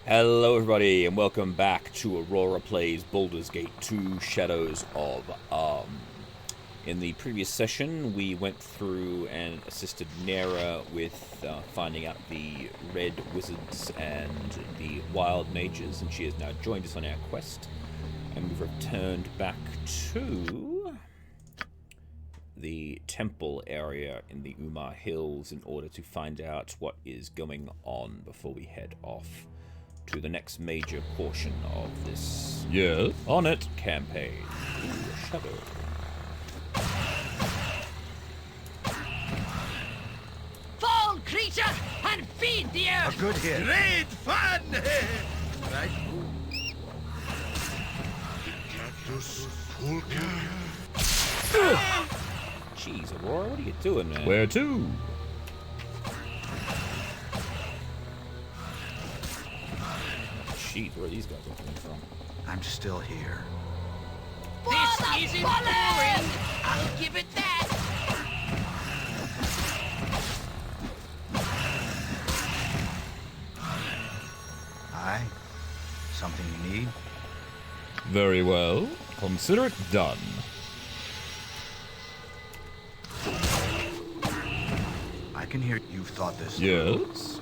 Hello everybody and welcome back to Aurora Plays Baldur's Gate 2 Shadows of In the previous session we went through and assisted Nera with finding out the red wizards and the wild mages, and she has now joined us on our quest, and we've returned back to the temple area in the Umar Hills in order to find out what is going on before we head off to the next major portion of this on it campaign. Ooh, a shadow. Fall, creature, and feed the earth! A good hit. Great fun! Right. Jeez, Aurora, what are you doing, man? Where to? Jeez, where are these guys coming from? I'm still here. This isn't boring! I'll give it that! Aye? Something you need? Very well. Consider it done. I can hear you've thought this. Yes?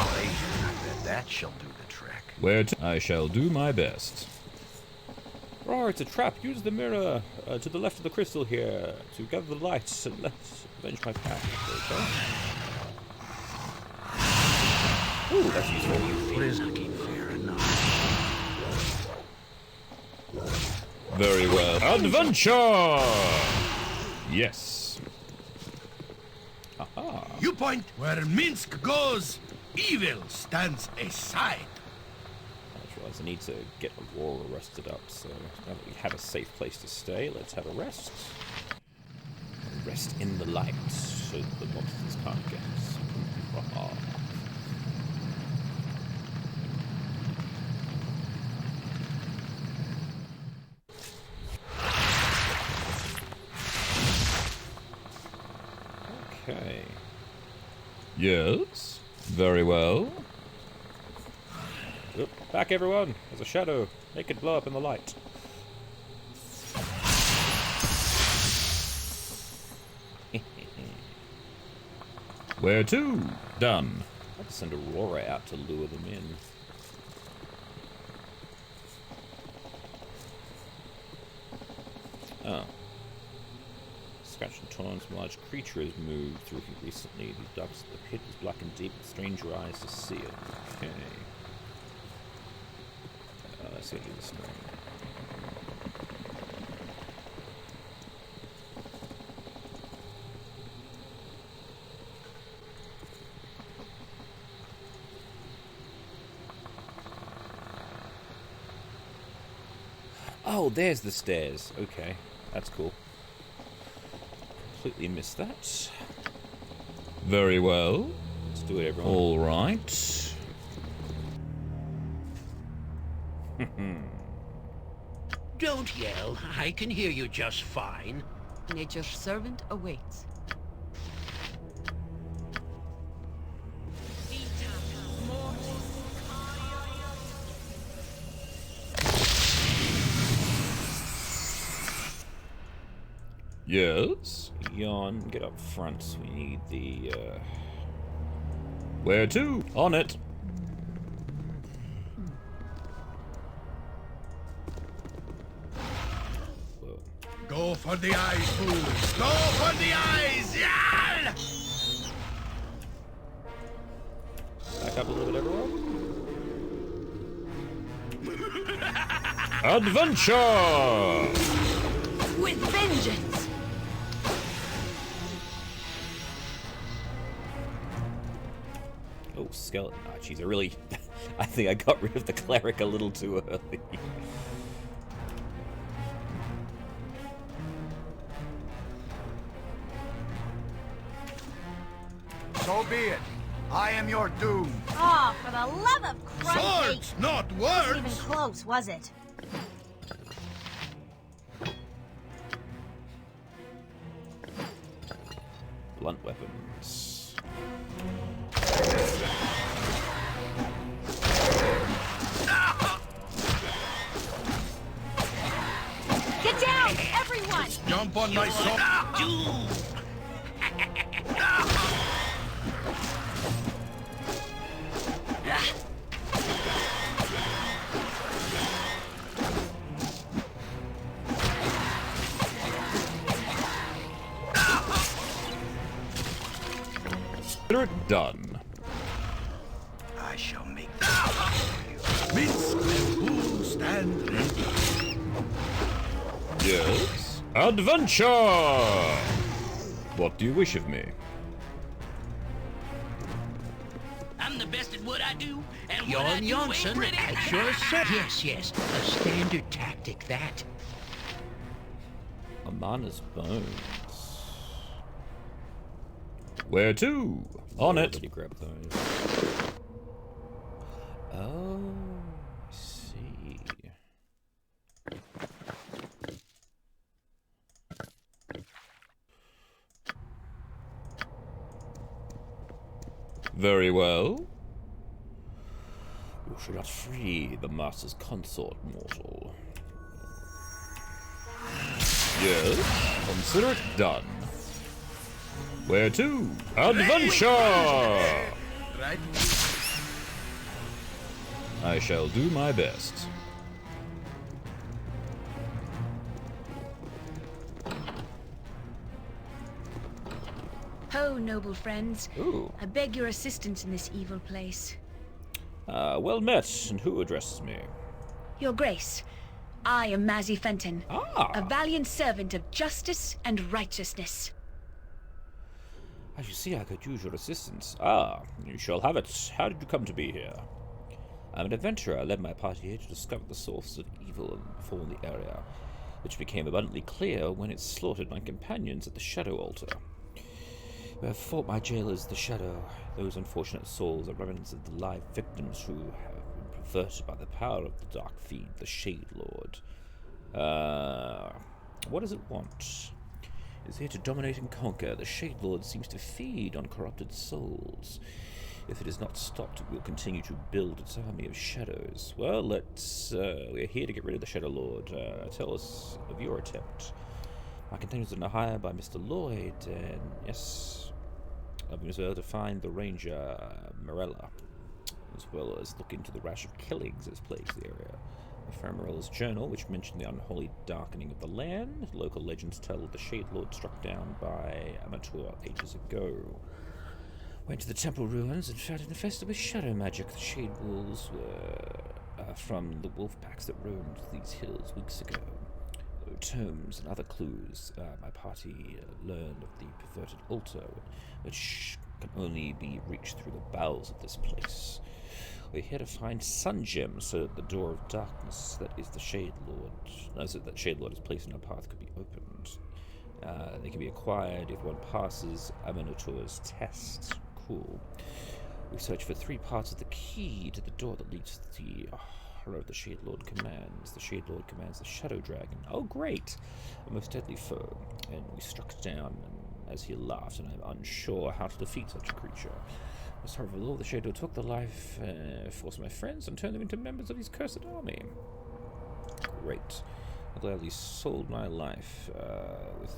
Aye, I bet that shall do the trick. Where to? I shall do my best. Aurora, it's a trap. Use the mirror to the left of the crystal here to gather the lights and let's avenge my path. Okay. Ooh, that's useful. What is looking fair enough? Very well. Adventure! Yes. Aha. You point where Minsk goes, evil stands aside. I just realized I need to get Aurora rested up, so now that we have a safe place to stay, let's have a rest. Rest in the light so that the monsters can't get us. Aha. Okay. Yes? Very well. Oop, back everyone! There's a shadow. Make it blow up in the light. Where to? Done. I have to send Aurora out to lure them in. Oh. Scratched and torn, some large creature has moved through here recently. The depths of the pit is black and deep, with stranger eyes to see it. Okay. Let's see what this morning. Oh, there's the stairs. Okay, that's cool. Completely missed that. Very well. Let's do it, everyone. All right. Don't yell. I can hear you just fine. Nature's servant awaits. Yes? Yawn, get up front. We need the, Where to? On it. Whoa. Go for the eyes, fools! Go for the eyes! Yeah! Back up a little bit, everyone. Adventure! With vengeance! Oh, skeleton. Ah, jeez, I really... I think I got rid of the cleric a little too early. So be it. I am your doom. Oh, for the love of Christ! Swords, not Wasn't even words! close, was it? Blunt weapons. Jump on my sword. Consider it done. I shall make that. Minsk and who stand ready. Yes? Adventure! What do you wish of me? I'm the best at what I do, and what Jon I do ain't Johnson pretty. at your service. Yes, a standard tactic, that. Amana's bones. Where to? On Where it. did he grab those? Oh, I see. Very well. You shall not free the master's consort, mortal. Yes? Consider it done. Where to? Adventure! Right? I shall do my best. Ho, noble friends. Ooh. I beg your assistance in this evil place. Well met, and who addresses me? Your grace, I am Mazzy Fenton, Ah! a valiant servant of justice and righteousness. As you see, I could use your assistance. Ah, you shall have it. How did you come to be here? I'm an adventurer. I led my party here to discover the source of evil and befall the area, which became abundantly clear when it slaughtered my companions at the Shadow Altar. I have fought my jailers, the Shadow. Those unfortunate souls are remnants of the live victims who have been perverted by the power of the Dark Fiend, the Shadowlord. What does it want? It's here to dominate and conquer. The Shadowlord seems to feed on corrupted souls. If it is not stopped, it will continue to build its army of shadows. Well, we're here to get rid of the Shadowlord. Tell us of your attempt. My containers are hired by Mr. Lloyd, and yes, I've been able to find the ranger, Morella, as well as look into the rash of killings that's plagued the area. I found Morella's journal, which mentioned the unholy darkening of the land. Local legends tell of the Shadowlord struck down by Amateur ages ago. Went to the temple ruins and found it infested with shadow magic. The Shade Wolves were from the wolf packs that roamed these hills weeks ago. Tomes and other clues. My party learned of the perverted altar, which can only be reached through the bowels of this place. We're here to find sun gems so that the door of darkness that is the Shadowlord is placed in our path could be opened. They can be acquired if one passes Aminotor's test. Cool. We search for 3 parts of the key to the door that leads to the horror the Shadowlord commands. The Shadowlord commands the Shadow Dragon. Oh, great! A most deadly foe. And we struck it down as he laughed, and I'm unsure how to defeat such a creature. As however, the Lord of the Shadow took the life force of my friends and turned them into members of his cursed army. Great. I gladly sold my life with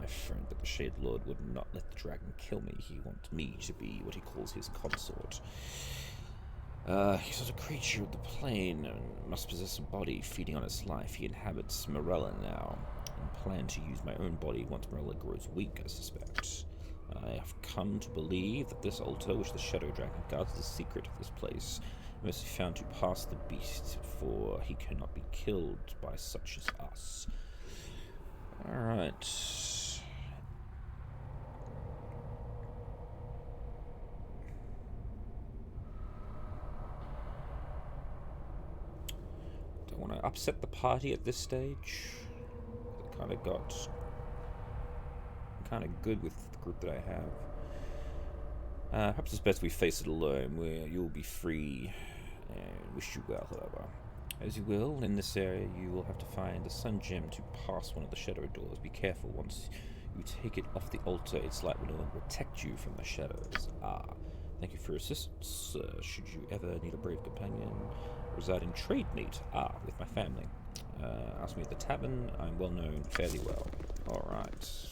my friend, but the Shadowlord would not let the dragon kill me. He wants me to be what he calls his consort. He's not a creature of the plane and must possess a body feeding on its life. He inhabits Morella now, and plan to use my own body once Morella grows weak, I suspect. I have come to believe that this altar, which the Shadow Dragon guards the secret of this place, must be found to pass the beast, for he cannot be killed by such as us. Alright. Don't want to upset the party at this stage. I kind of got kind of good with the group that I have. Perhaps it's best we face it alone, where you'll be free, and wish you well, however. As you will, in this area you will have to find the sun gem to pass one of the shadow doors. Be careful, once you take it off the altar, its light will no longer protect you from the shadows. Thank you for your assistance. Should you ever need a brave companion, reside in trade meet. With my family. Ask me at the tavern. I'm well known fairly well. Alright.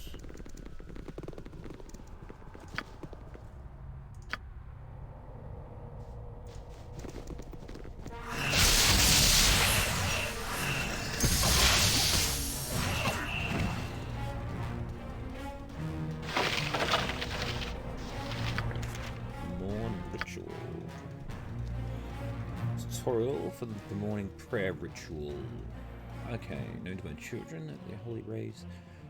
Tutorial for the morning prayer ritual. Okay, known to my children that their holy rays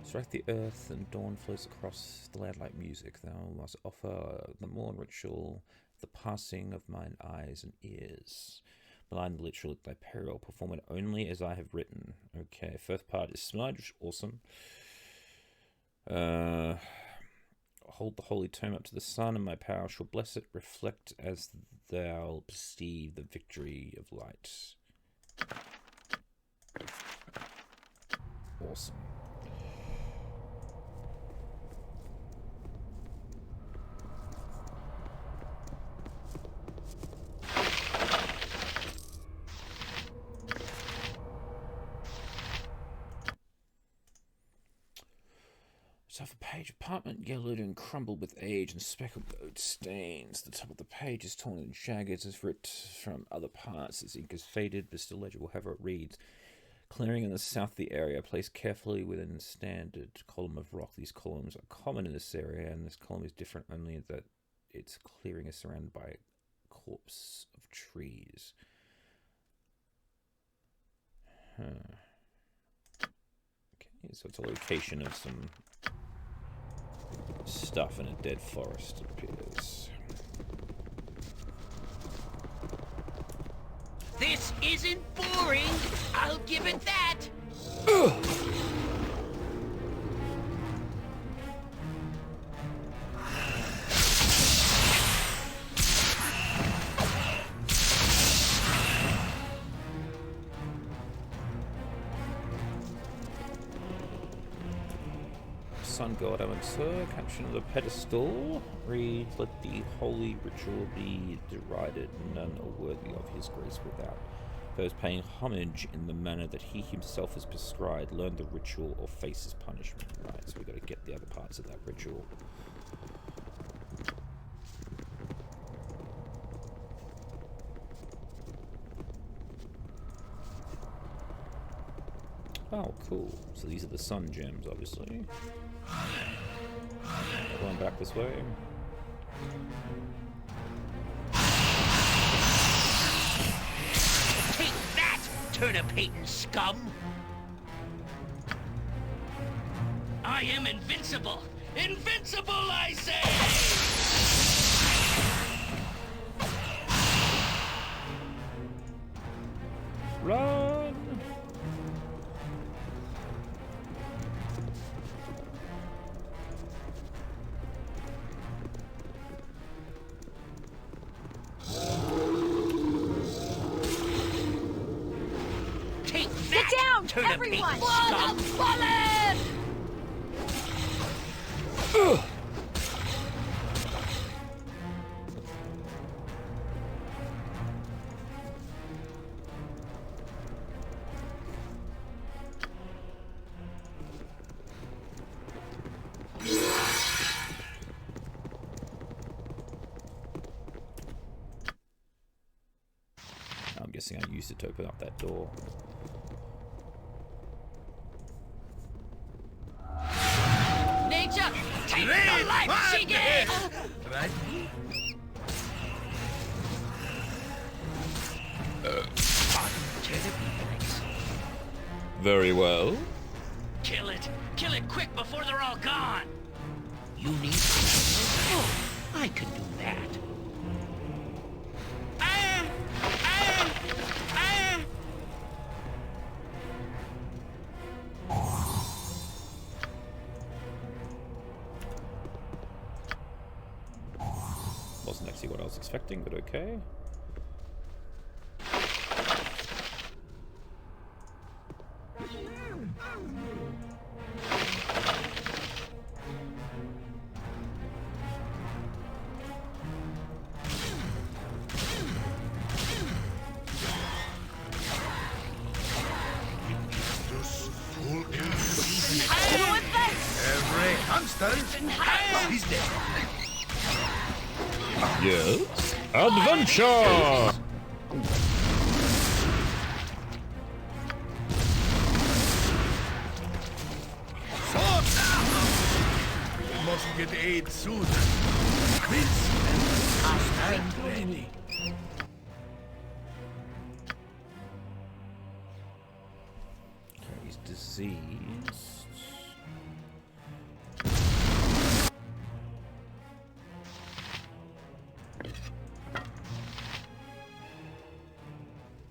strike the earth and dawn flows across the land like music. Thou must offer the morn ritual, the passing of mine eyes and ears. Malign the ritual at thy peril, perform it only as I have written. Okay, first part is smudge, awesome. Hold the holy tome up to the sun, and my power shall bless it. Reflect as thou perceive the victory of light. Awesome. Self-page apartment, yellowed and crumbled with age and speckled with stains. The top of the page is torn and jagged as writ from other parts. Its ink is faded, but still legible. However, it reads: clearing in the south of the area, placed carefully within a standard column of rock. These columns are common in this area, and this column is different only that its clearing is surrounded by a corpse of trees. Okay, so it's a location of some stuff in a dead forest, it appears. This isn't boring. I'll give it that. Sun God Amateur, caption of the pedestal, reads, let the holy ritual be derided, none are worthy of his grace without. Those paying homage in the manner that he himself has prescribed, learn the ritual or face his punishment. Right, so we've got to get the other parts of that ritual. Oh, cool. So these are the sun gems, obviously. Going back this way. Take that, turnip-hating scum! I am invincible! Invincible, I say! Run! Take Sit that, down, turnip-hating everyone! scum! I'm guessing I used it to open up that door. Nature, take the life she gave! Right? Very well. Kill it! Kill it quick before they're all gone! You need... Oh, I can do that. Wasn't actually what I was expecting, but okay. sir. Hey, he's dead. Yes? Adventure! Sword! We must get aid soon. Vince, stand ready. He's diseased.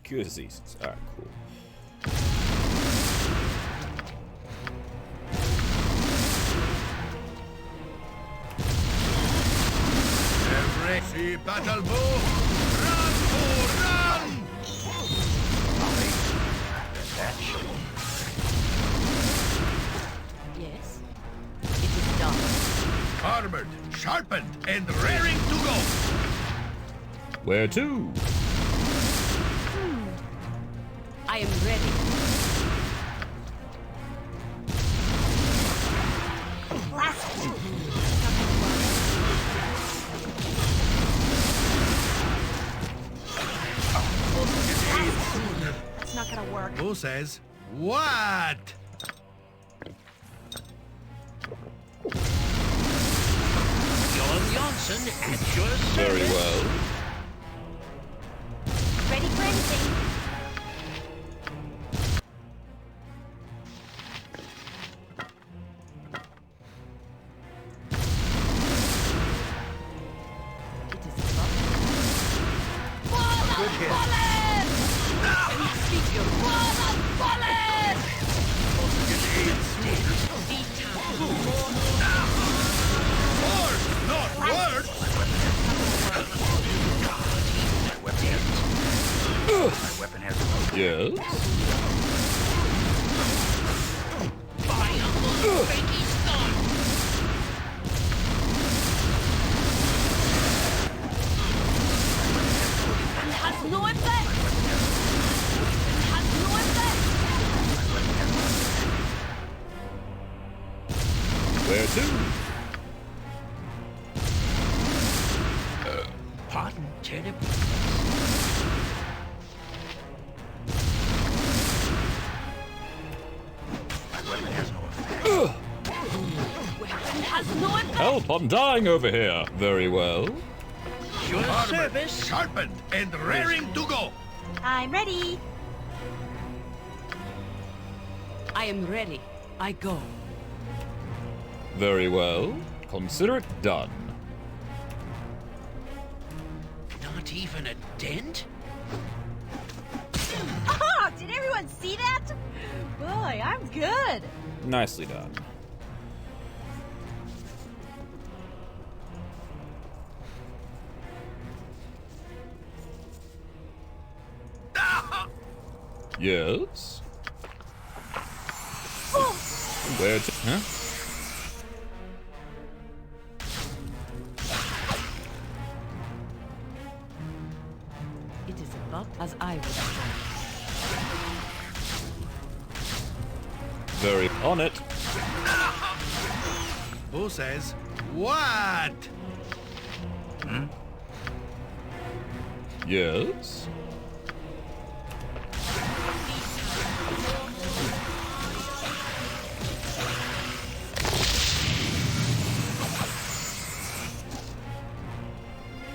Cure diseases. Alright, cool. Every battle bow, run, bow, run! That show. Yes. It is done. Armored, sharpened, and raring to go. Where to? I am ready. Blast! That's not gonna work. Who says what? Jon Johnson at your service. Very well. Ready for anything. It is above. Good hit. Speak your Word, not word. My weapon has no. Yes? My uncle's fakey son. Has no effect. Has no effect. Where to? Pardon, turnip. My weapon has no effect. Weapon has no effect. Help, I'm dying over here. Very well. Your Armored, service. sharpened, and raring to go. I'm ready. I am ready. I go. Very well. Consider it done. Not even a dent? Oh, did everyone see that? Boy, I'm good. Nicely done. Yes? Oh, Where to? Huh? It is above as I was. Very on it. Who says what? Yes?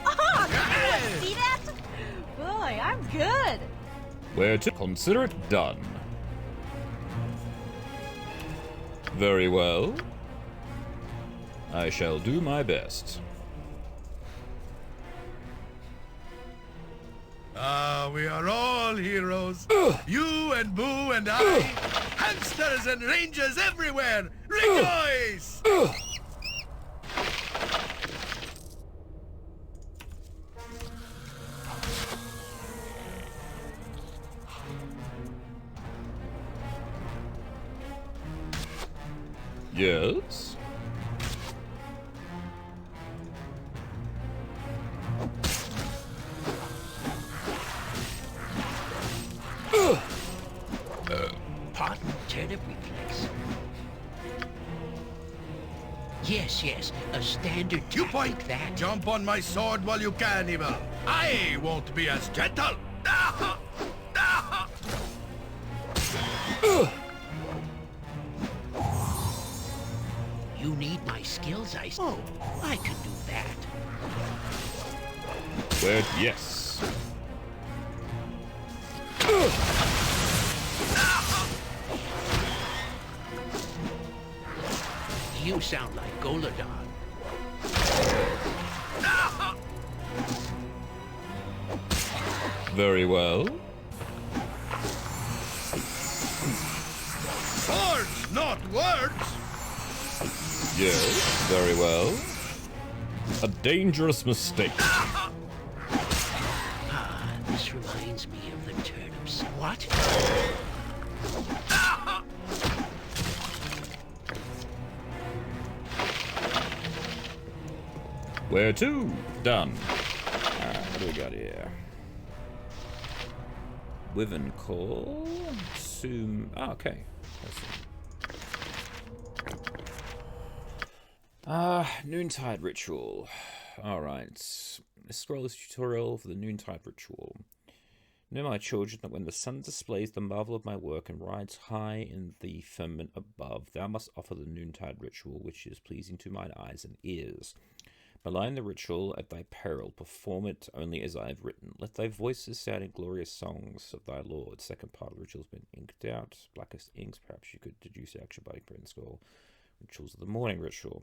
oh, did everyone see that? Boy, I'm good. Where to? Consider it done. Very well. I shall do my best. We are all heroes. You and Boo and I. Hamsters and rangers everywhere. Rejoice! Yes? Pardon, turnip reflex. Yes, yes, a standard You tactic point! that. Jump on my sword while you can, Evil. I won't be as gentle. You need my skills, Oh, I could do that. Word yes. You sound like Goladon. Very well. Swords, not words. Yes, very well. A dangerous mistake. Ah, this reminds me of the turnips. What? Where to? Done. Alright, what do we got here? Wyvern Call. Assume. Oh, okay. Noontide Ritual. Alright. Let's scroll this tutorial for the Noontide Ritual. Know, my children, that when the sun displays the marvel of my work and rides high in the firmament above, thou must offer the Noontide Ritual, which is pleasing to mine eyes and ears. Malign the ritual at thy peril, perform it only as I have written. Let thy voices sound in glorious songs of thy Lord. Second part of the ritual has been inked out. Blackest inks, perhaps you could deduce the action by print scroll. Rituals of the morning ritual.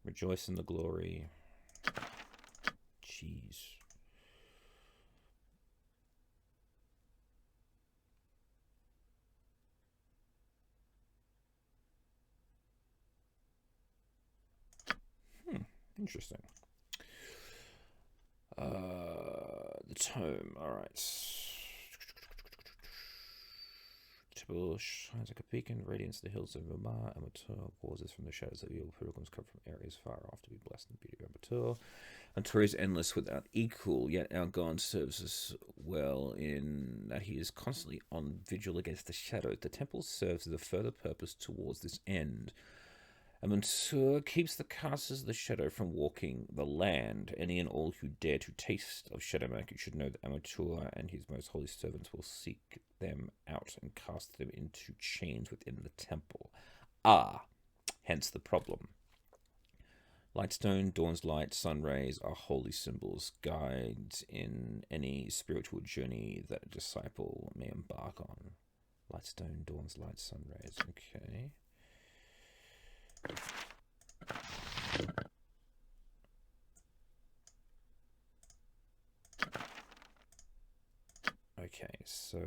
Rejoice in the glory. Jeez. Interesting. The tome. Alright. Typical shines like a beacon, radiance the hills of Umar. Amateur pauses from the shadows of evil. Pilgrims come from areas far off to be blessed in the beauty of Amateur. Amateur is endless without equal, yet our God serves us well in that he is constantly on vigil against the shadows. The temple serves as a further purpose towards this end. Amateur keeps the casters of the shadow from walking the land. Any and all who dare to taste of shadow magic should know that Amateur and his most holy servants will seek them out and cast them into chains within the temple. Hence the problem. Lightstone, dawn's light, sun rays are holy symbols, guides in any spiritual journey that a disciple may embark on. Lightstone, dawn's light, sun rays. Okay. Okay, so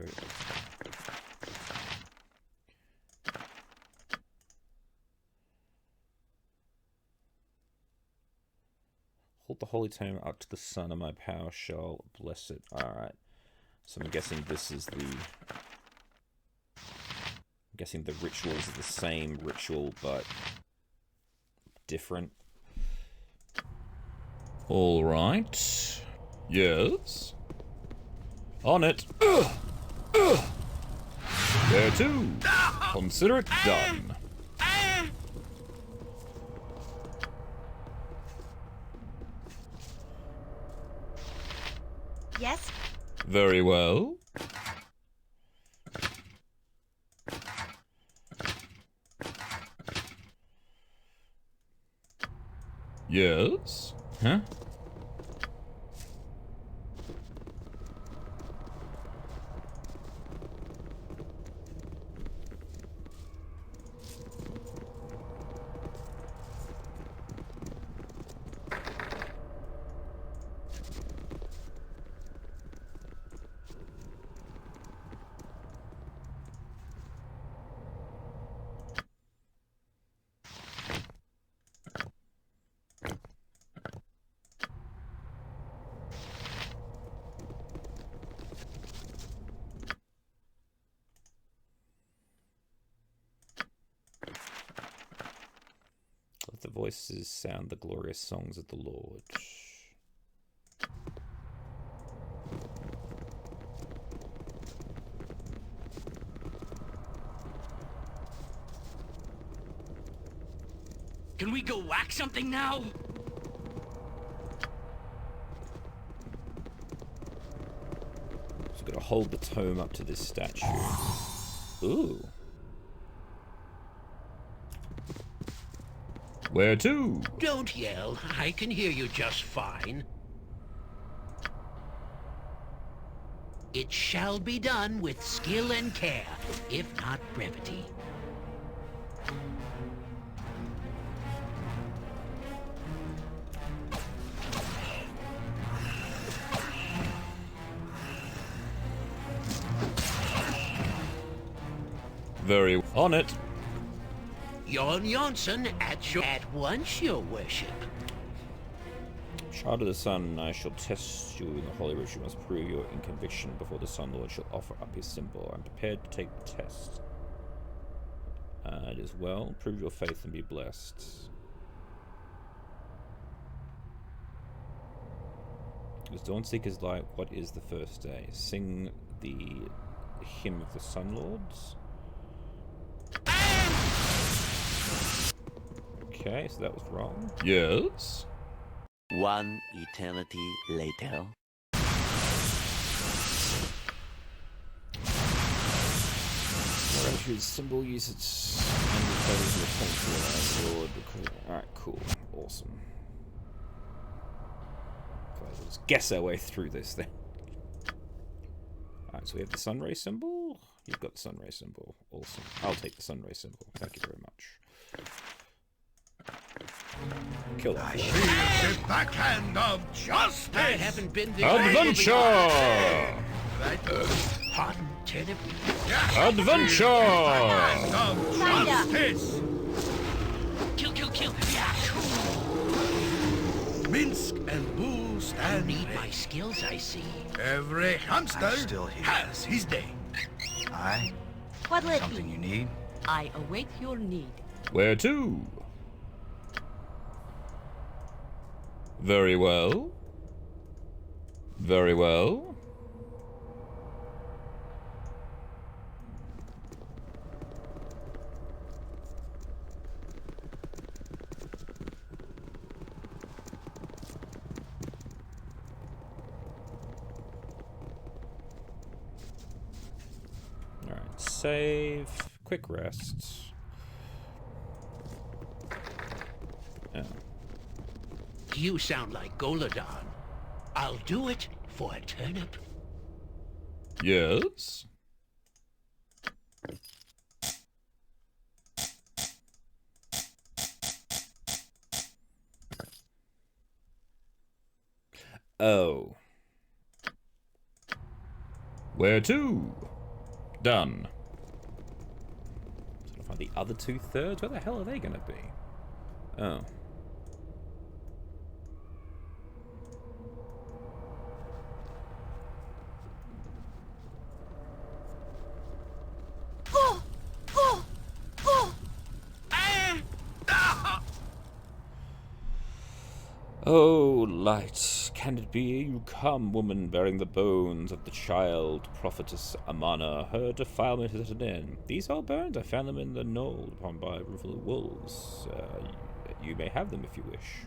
hold the holy tome up to the sun and my power shall bless it. Alright. So I'm guessing this is the rituals are the same ritual but different. All right. Yes. On it. Where to? Consider it done. Yes? Very well. Yes? Huh? Let the voices sound the glorious songs of the Lord. Can we go whack something now? So gotta hold the tome up to this statue. Ooh. Where to? Don't yell. I can hear you just fine. It shall be done with skill and care, if not brevity. Very on it. Jon Jonsson at once, your worship. Child of the Sun, I shall test you in the Holy Ritual. You must prove your conviction before the Sun Lord shall offer up his symbol. I'm prepared to take the test. It is well. Prove your faith and be blessed. As Dawnseeker's light, what is the first day? Sing the hymn of the Sun Lords. Okay, so that was wrong. Yes. One eternity later. His symbol uses and feathers in the Lord. Alright, cool. Awesome. We'll just guess our way through this then. Alright, so we have the sunray symbol. You've got the sunray symbol. Awesome. I'll take the sunray symbol. Thank you very much. Kill that. I see the backhand of justice. I haven't been there. Adventure! Right. Pardon, turnip. Adventure! Backhand of justice. Kill, kill, kill. Yeah. Minsk and Boo stand Need ready. my skills, I see. Every hamster I'm still here. has his day. Aye? What'll it Something be? you need? I await your need. Where to? Very well. Very well. Alright, save. Quick rest. Oh. You sound like Goladon. I'll do it for a turnip. Yes. Oh. Where to? Done. So to find the other 2/3? Where the hell are they gonna be? Oh. Oh, light, can it be you come, woman, bearing the bones of the child prophetess Amana? Her defilement is at an end. These old bones, I found them in the knoll upon by river wolves. You may have them if you wish.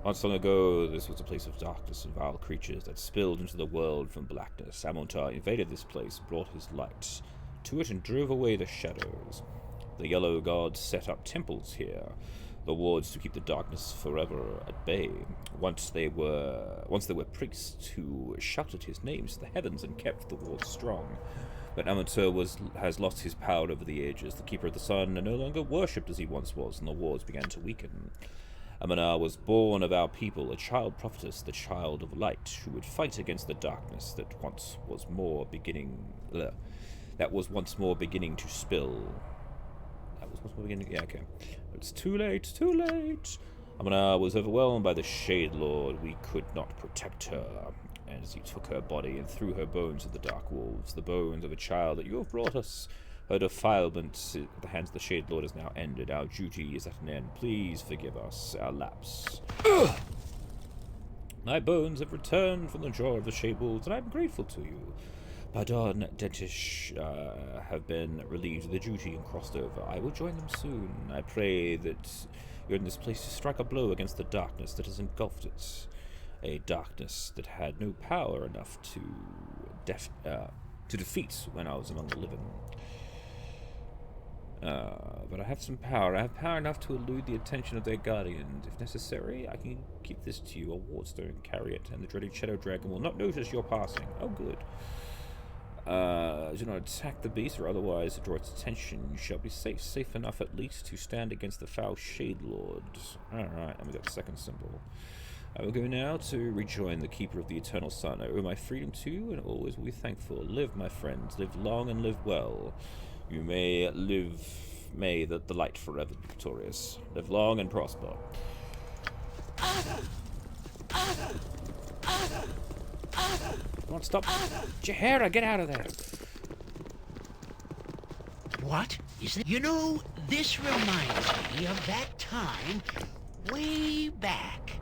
Once long ago, this was a place of darkness and vile creatures that spilled into the world from blackness. Amontar invaded this place, brought his light to it, and drove away the shadows. The yellow gods set up temples here, the wards to keep the darkness forever at bay. Once there were priests who shouted his name to the heavens and kept the wards strong. But Amontar has lost his power over the ages. The Keeper of the Sun no longer worshipped as he once was, and the wards began to weaken. Amana was born of our people, a child prophetess, the child of light, who would fight against the darkness that once was beginning to spill. That was once more beginning. Yeah, okay. It's too late, too late. Amana was overwhelmed by the Shadowlord. We could not protect her. As he took her body and threw her bones to the dark wolves, the bones of a child that you have brought us. Her defilement at the hands of the Shadowlord is now ended. Our duty is at an end. Please forgive us our lapse. My bones have returned from the jaw of the Shadowlords, and I am grateful to you. Pardon, Dentish have been relieved of the duty and crossed over. I will join them soon. I pray that you're in this place to strike a blow against the darkness that has engulfed it. A darkness that had no power enough to defeat when I was among the living. But I have some power. I have power enough to elude the attention of their guardians. If necessary, I can keep this to you, a wardstone, carry it, and the dreaded Shadow Dragon will not notice your passing. Oh, good. Do not attack the beast, or otherwise draw its attention. You shall be safe enough at least to stand against the foul Shadowlord. Alright, and we got the second symbol. I will go now to rejoin the Keeper of the Eternal Sun. I owe my freedom to, and always will be thankful. Live, my friends, live long and live well. You may the light forever be victorious. Live long and prosper. Come on, stop. Jahara, get out of there. What is it? You know, this reminds me of that time way back.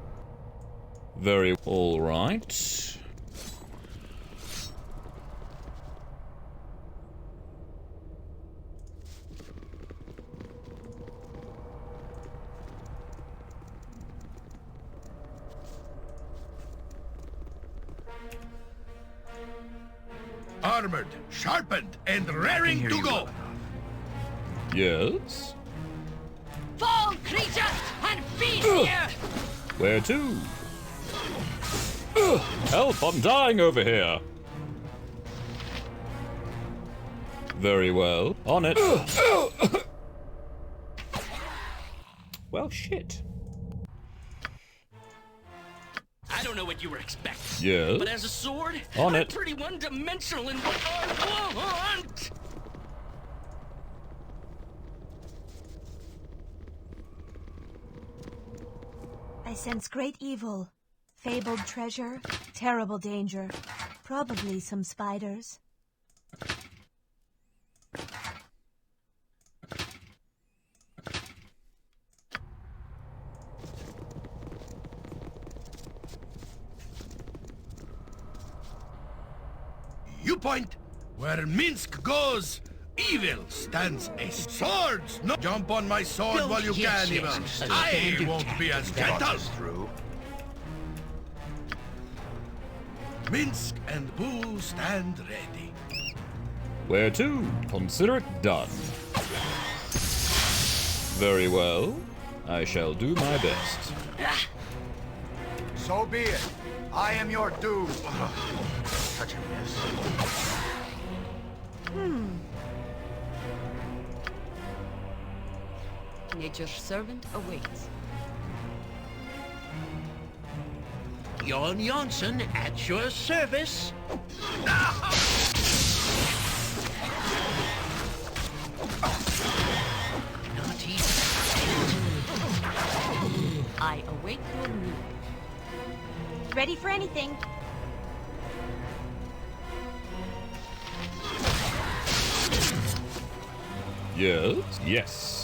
Very all right. Armored, sharpened, and raring to go. Yes? Fall, creature, and feast here! Where to? Help, I'm dying over here. Very well. On it. Well, shit. I don't know what you were expecting. Yes? But as a sword, On I'm it. pretty one-dimensional in what I want. I sense great evil, fabled treasure, terrible danger, probably some spiders. You point where Minsk goes. Evil stands a swords. No, jump on my sword while you can, evil. I won't be as gentle. Through. Minsk and Boo stand ready. Where to? Consider it done. Very well. I shall do my best. So be it. I am your doom. Such a mess. Nature's servant awaits. Jon Jonsson at your service. Not easy. I await your need. Ready for anything. Yes? Yes.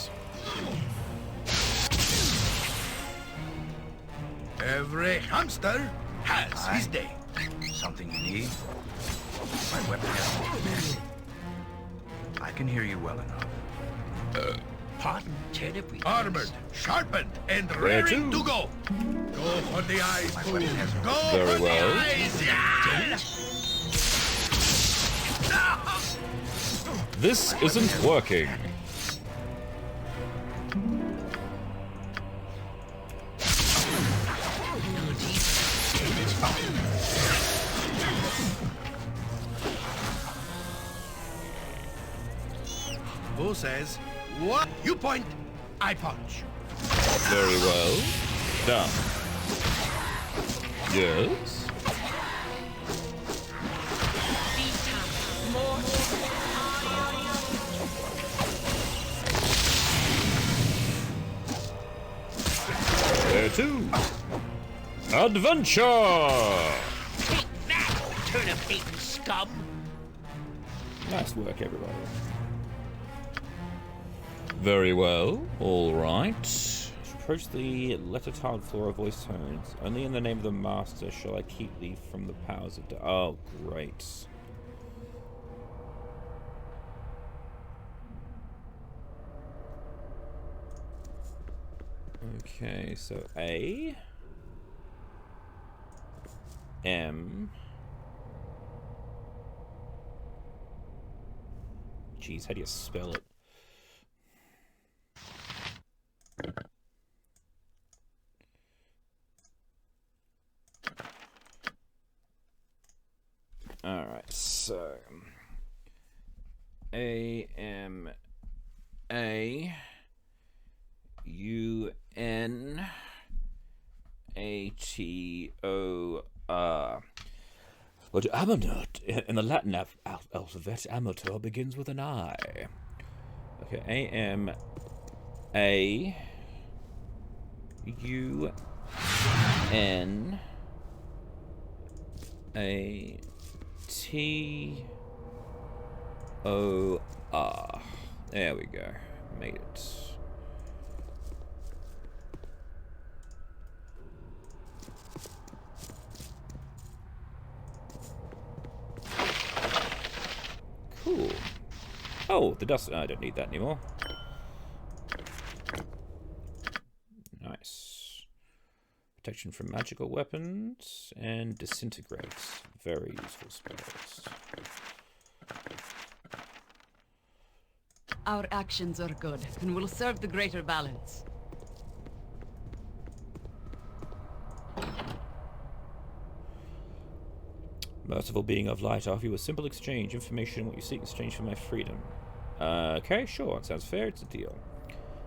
Every hamster has his day. Something you need? My weapon has I can hear you well enough. Pardon, turnip. Armored, sharpened, and Where raring to? to go. Go for the eyes, Boo. Go Very for well. the eyes. Yeah! This isn't working. Boo says, what? You point, I punch. Very well. Done. Yes? Where to? Adventure! Take that, turnip-eating scum. Nice work, everybody. Very well. All right. Approach the letter-tiled floor of voice tones. Only in the name of the master shall I keep thee from the powers of oh, great. Okay, so A M. Jeez, how do you spell it? Alright, so A M A U N A T O R. But amateur, in the Latin alphabet, amateur begins with an I. Okay, A M A U N A T O R. There we go. Made it. Cool. Oh, the dust. I don't need that anymore. Nice. Protection from magical weapons and disintegrates. Very useful spells. Our actions are good and will serve the greater balance. Merciful being of light, I offer you a simple exchange. Information, what you seek, exchange for my freedom. Okay, sure. It sounds fair. It's a deal.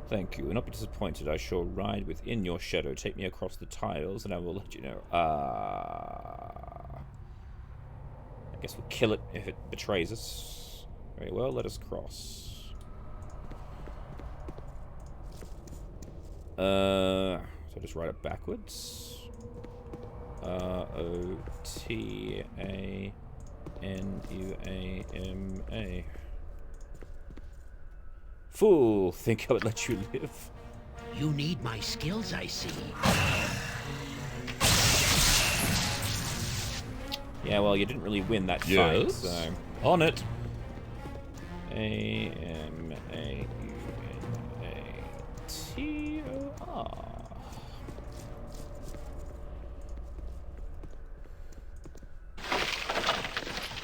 Thank you. And not be disappointed. I shall ride within your shadow. Take me across the tiles, and I will let you know. I guess we'll kill it if it betrays us. Very well. Let us cross. So just write it backwards. O-T-A-N-U-A-M-A. Fool, think I would let you live? You need my skills, I see. Yeah, well, you didn't really win that fight, Yes. so... On it. A-M-A-U-N-A-T-O-R.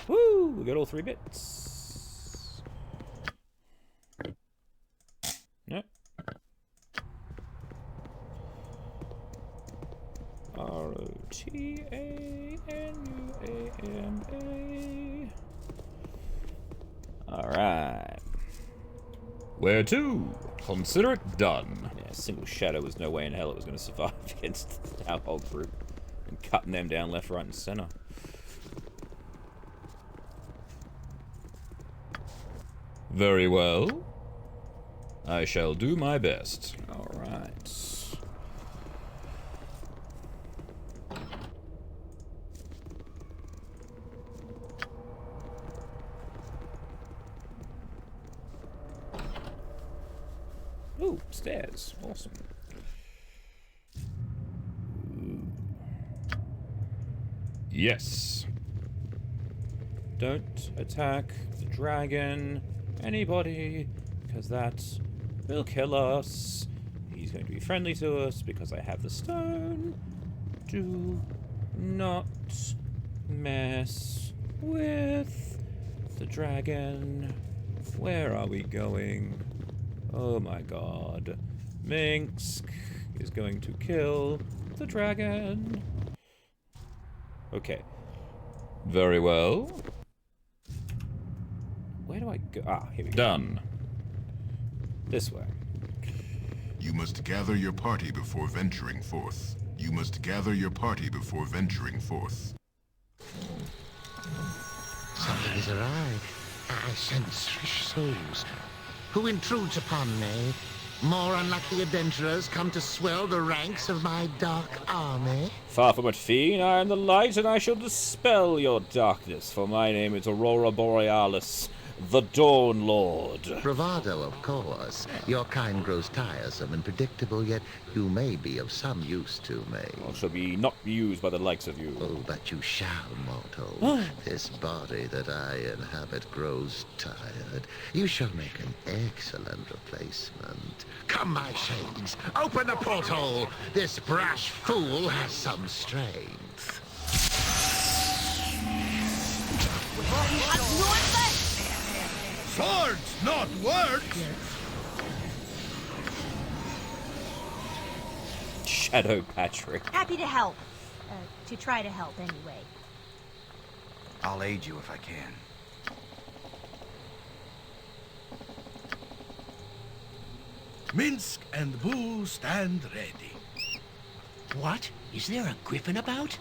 Woo! We got all 3 bits. Yep. R-O-T-A-N-U-A-M-A. Alright. Where to? Consider it done. Yeah, single shadow was no way in hell it was going to survive against our whole group. And cutting them down left, right, and center. Very well. I shall do my best. Alright. Ooh, stairs. Awesome. Yes. Don't attack the dragon, anybody, because that will kill us. He's going to be friendly to us because I have the stone. Do not mess with the dragon. Where are we going? Oh my god. Minsk is going to kill the dragon. Okay. Very well. Where do I go? Ah, here we go. Done. This way. You must gather your party before venturing forth. You must gather your party before venturing forth. Something has arrived. I sense fresh souls. Who intrudes upon me? More unlucky adventurers come to swell the ranks of my dark army. Far from it, fiend, I am the light, and I shall dispel your darkness, for my name is Aurora Borealis, the Dawn Lord. Bravado, of course. Your kind grows tiresome and predictable, yet you may be of some use to me. I shall be not used by the likes of you. Oh, but you shall, mortal. This body that I inhabit grows tired. You shall make an excellent replacement. Come, my shades, open the portal! This brash fool has some strength. Swords, not words! Shadow Patrick. Happy to help. To try to help, anyway. I'll aid you if I can. Minsk and Boo stand ready. What? Is there a griffin about?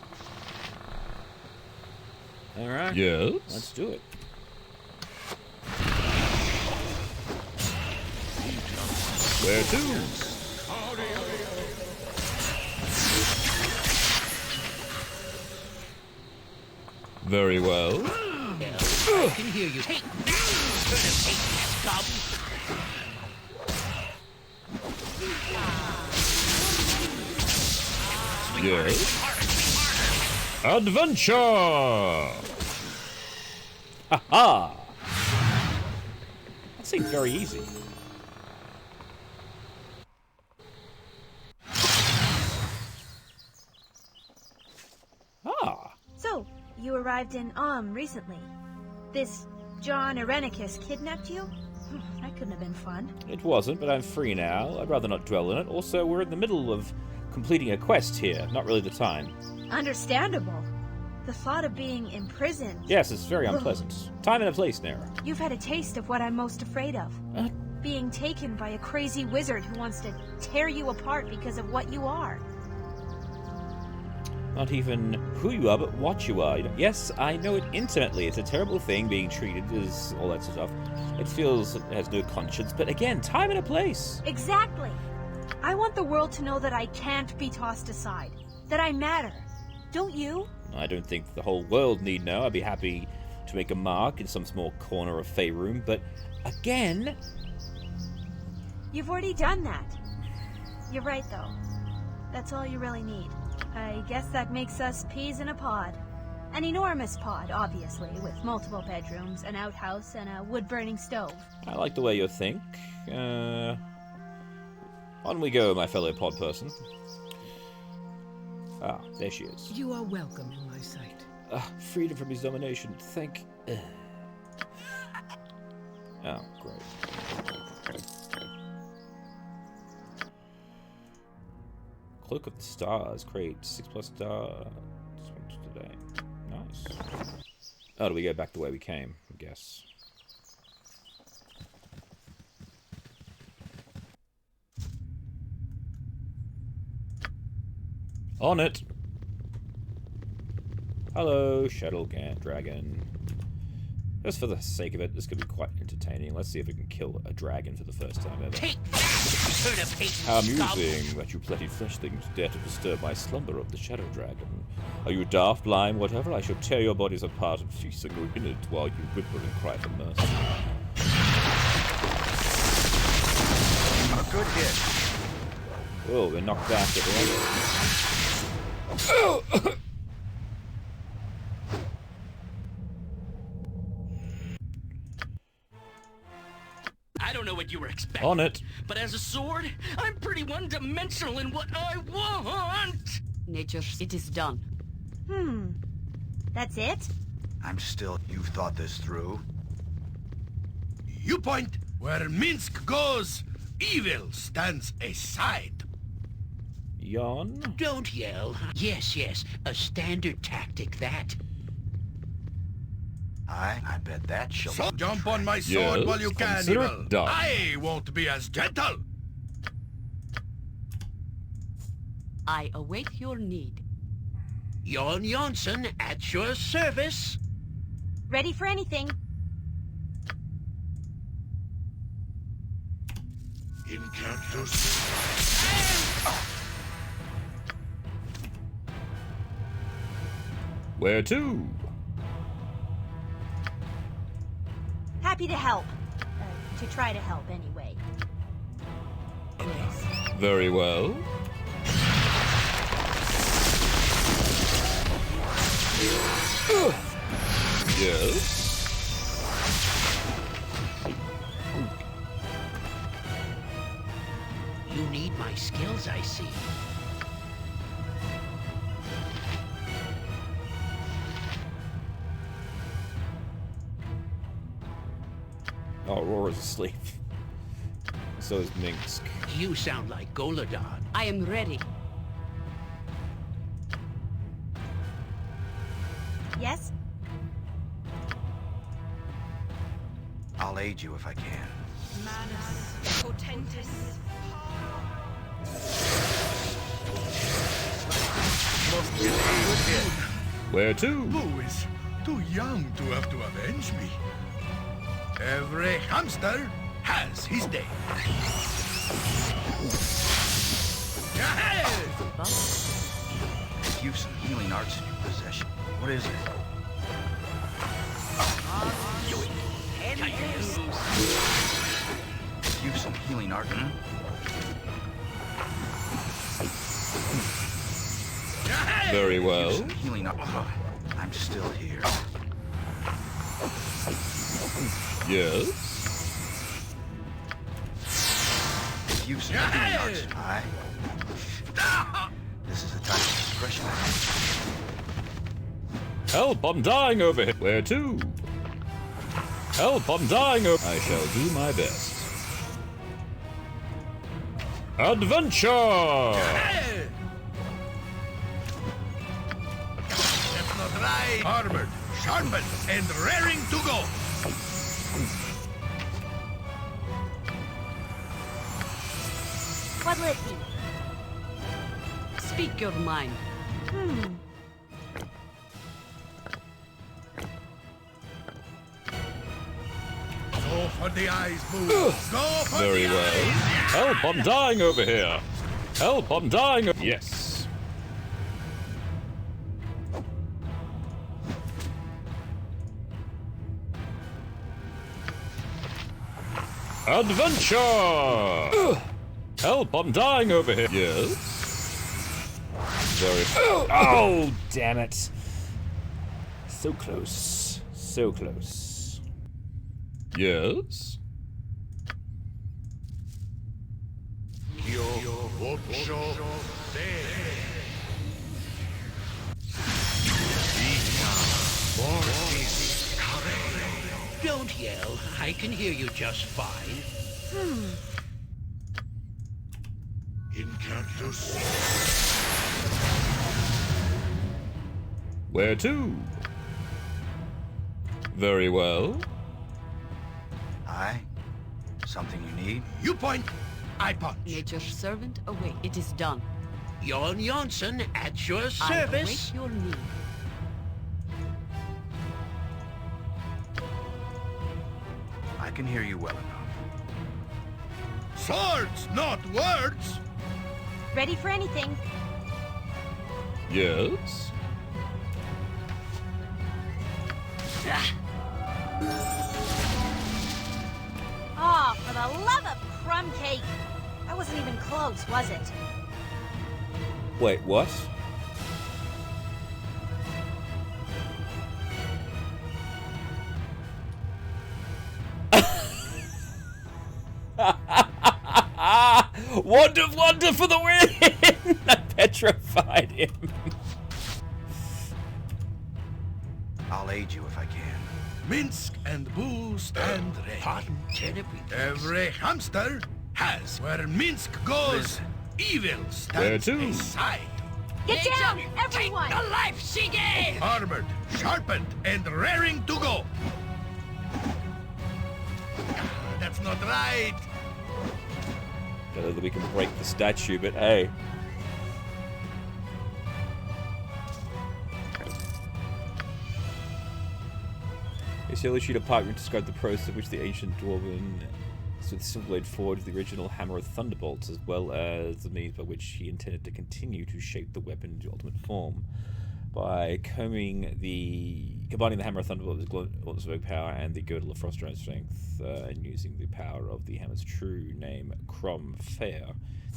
Alright. Yes? Let's do it. Where to? Very well. I can hear you. Take that, Yes? Adventure! Ha! That seems very easy. So, you arrived in recently. This John Irenicus kidnapped you? That couldn't have been fun. It wasn't, but I'm free now. I'd rather not dwell in it. Also, we're in the middle of completing a quest here. Not really the time. Understandable. The thought of being imprisoned. Yes, it's very unpleasant. Time and a place, Nera. You've had a taste of what I'm most afraid of. Being taken by a crazy wizard who wants to tear you apart because of what you are. Not even who you are, but what you are. Yes, I know it intimately. It's a terrible thing being treated as all that stuff. It feels it has no conscience, but again, time and a place. Exactly. I want the world to know that I can't be tossed aside. That I matter. Don't you? I don't think the whole world need know. I'd be happy to make a mark in some small corner of Faerun, but again... You've already done that. You're right, though. That's all you really need. I guess that makes us peas in a pod. An enormous pod, obviously, with multiple bedrooms, an outhouse, and a wood-burning stove. I like the way you think. On we go, my fellow pod person. Ah, there she is. You are welcome in my sight. Freedom from his domination. Thank... Oh, great. Cloak of the Stars. Create 6+ stars today. Nice. Oh, do we go back the way we came? I guess. On it. Hello, Dragon. Just for the sake of it, this could be quite entertaining. Let's see if we can kill a dragon for the first time ever. How amusing that you bloody flesh things dare to disturb my slumber of the Shadow Dragon. Are you daft, blind, whatever? I shall tear your bodies apart and feast on your innards while you whimper and cry for mercy. A good hit. Oh, we're knocked back, everyone. I don't know what you were expecting. On it. But as a sword, I'm pretty one-dimensional in what I want! Nature, it is done. That's it? I'm still... You've thought this through? You point where Minsk goes, evil stands aside. Yawn? Don't yell. Yes, a standard tactic, that. I bet that shall... So jump on my sword Yes, while you can, consider it evil. done. I won't be as gentle. I await your need. Jon Jonsson at your service. Ready for anything. Where to? happy to help. To try to help, anyway. Very well. Yes. You need my skills, I see. Oh, Aurora's asleep. So is Minsk. You sound like Goladon. I am ready. Yes? I'll aid you if I can. Manus potentis. Must get a good Where to? Who is too young to have to avenge me? Every hamster has his day. You've some healing arts in your possession. What is it? You've some healing art. Very well. You've some healing art. I'm still here. Yes. You've some healing arts. This is the time of discretion. Help, I'm dying over here. Where to? Help, I'm dying over... I shall do my best. Adventure! That's not right. Armored, sharpened, and raring to go. What'll it be? Speak your mind. Go for the eyes, Boo. Go for Very the well. eyes. Help, I'm dying over here. Help, I'm dying. Yes. Adventure! Help, I'm dying over here. Yes. Very. Oh, damn it. So close. So close. Yes. Don't yell. I can hear you just fine. Where to? Very well. Aye? Something you need? You point, I punch. Nature's servant await. It is done. Jon Jonsson at your I service. await your need. I can hear you well enough. Swords, not words. Ready for anything. Yes. Oh, for the love of crumb cake. That wasn't even close, was it? Wait, what? Wonder for the win! I petrified him. I'll aid you if I can. Minsk and Boo stand ready. Pardon, Tenebris. Every hamster has. Where Minsk goes, evil Where stands to? aside. Get down, everyone! The life she gave! Armored, sharpened, and raring to go. That's not right. Don't know that we can break the statue, but hey. It's the sheet of parchment described the process of which the ancient dwarven with Silverblade forged the original hammer of thunderbolts, as well as the means by which he intended to continue to shape the weapon into ultimate form. by combining the Hammer of Thunderbolt with Gauntlets of Oak Power and the Girdle of Frost Giant Strength, and using the power of the hammer's true name, Crom Fair,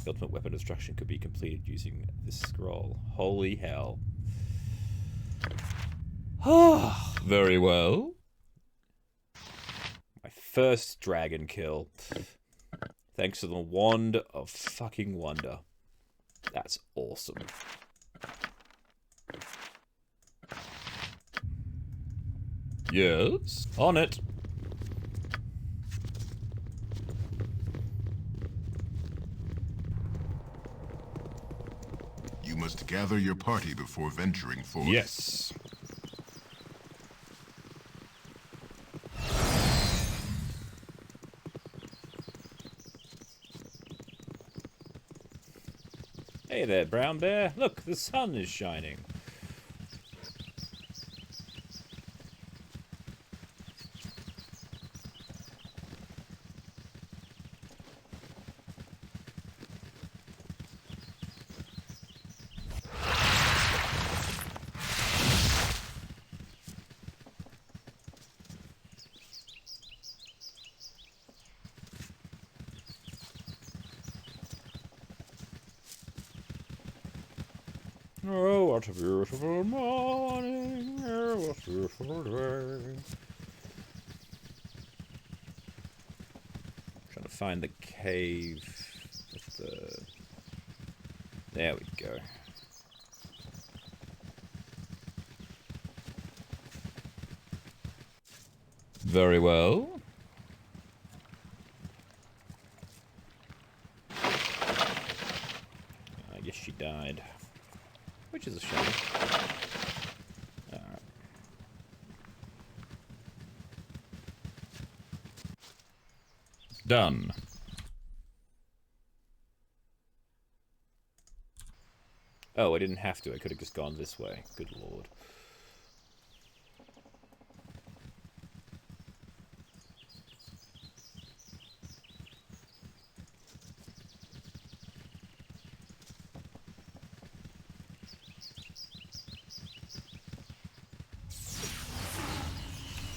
the ultimate weapon of destruction could be completed using this scroll. Holy hell. Very well. My first dragon kill. Thanks to the Wand of fucking Wonder. That's awesome. Yes, on it. You must gather your party before venturing forth. Yes. Hey there, brown bear. Look, the sun is shining. Oh, what a beautiful morning. Oh, what a beautiful day. Trying to find the cave with the... There we go. Very well. I guess she died. Which is a shame. Alright. Done. Oh, I didn't have to. I could have just gone this way. Good lord.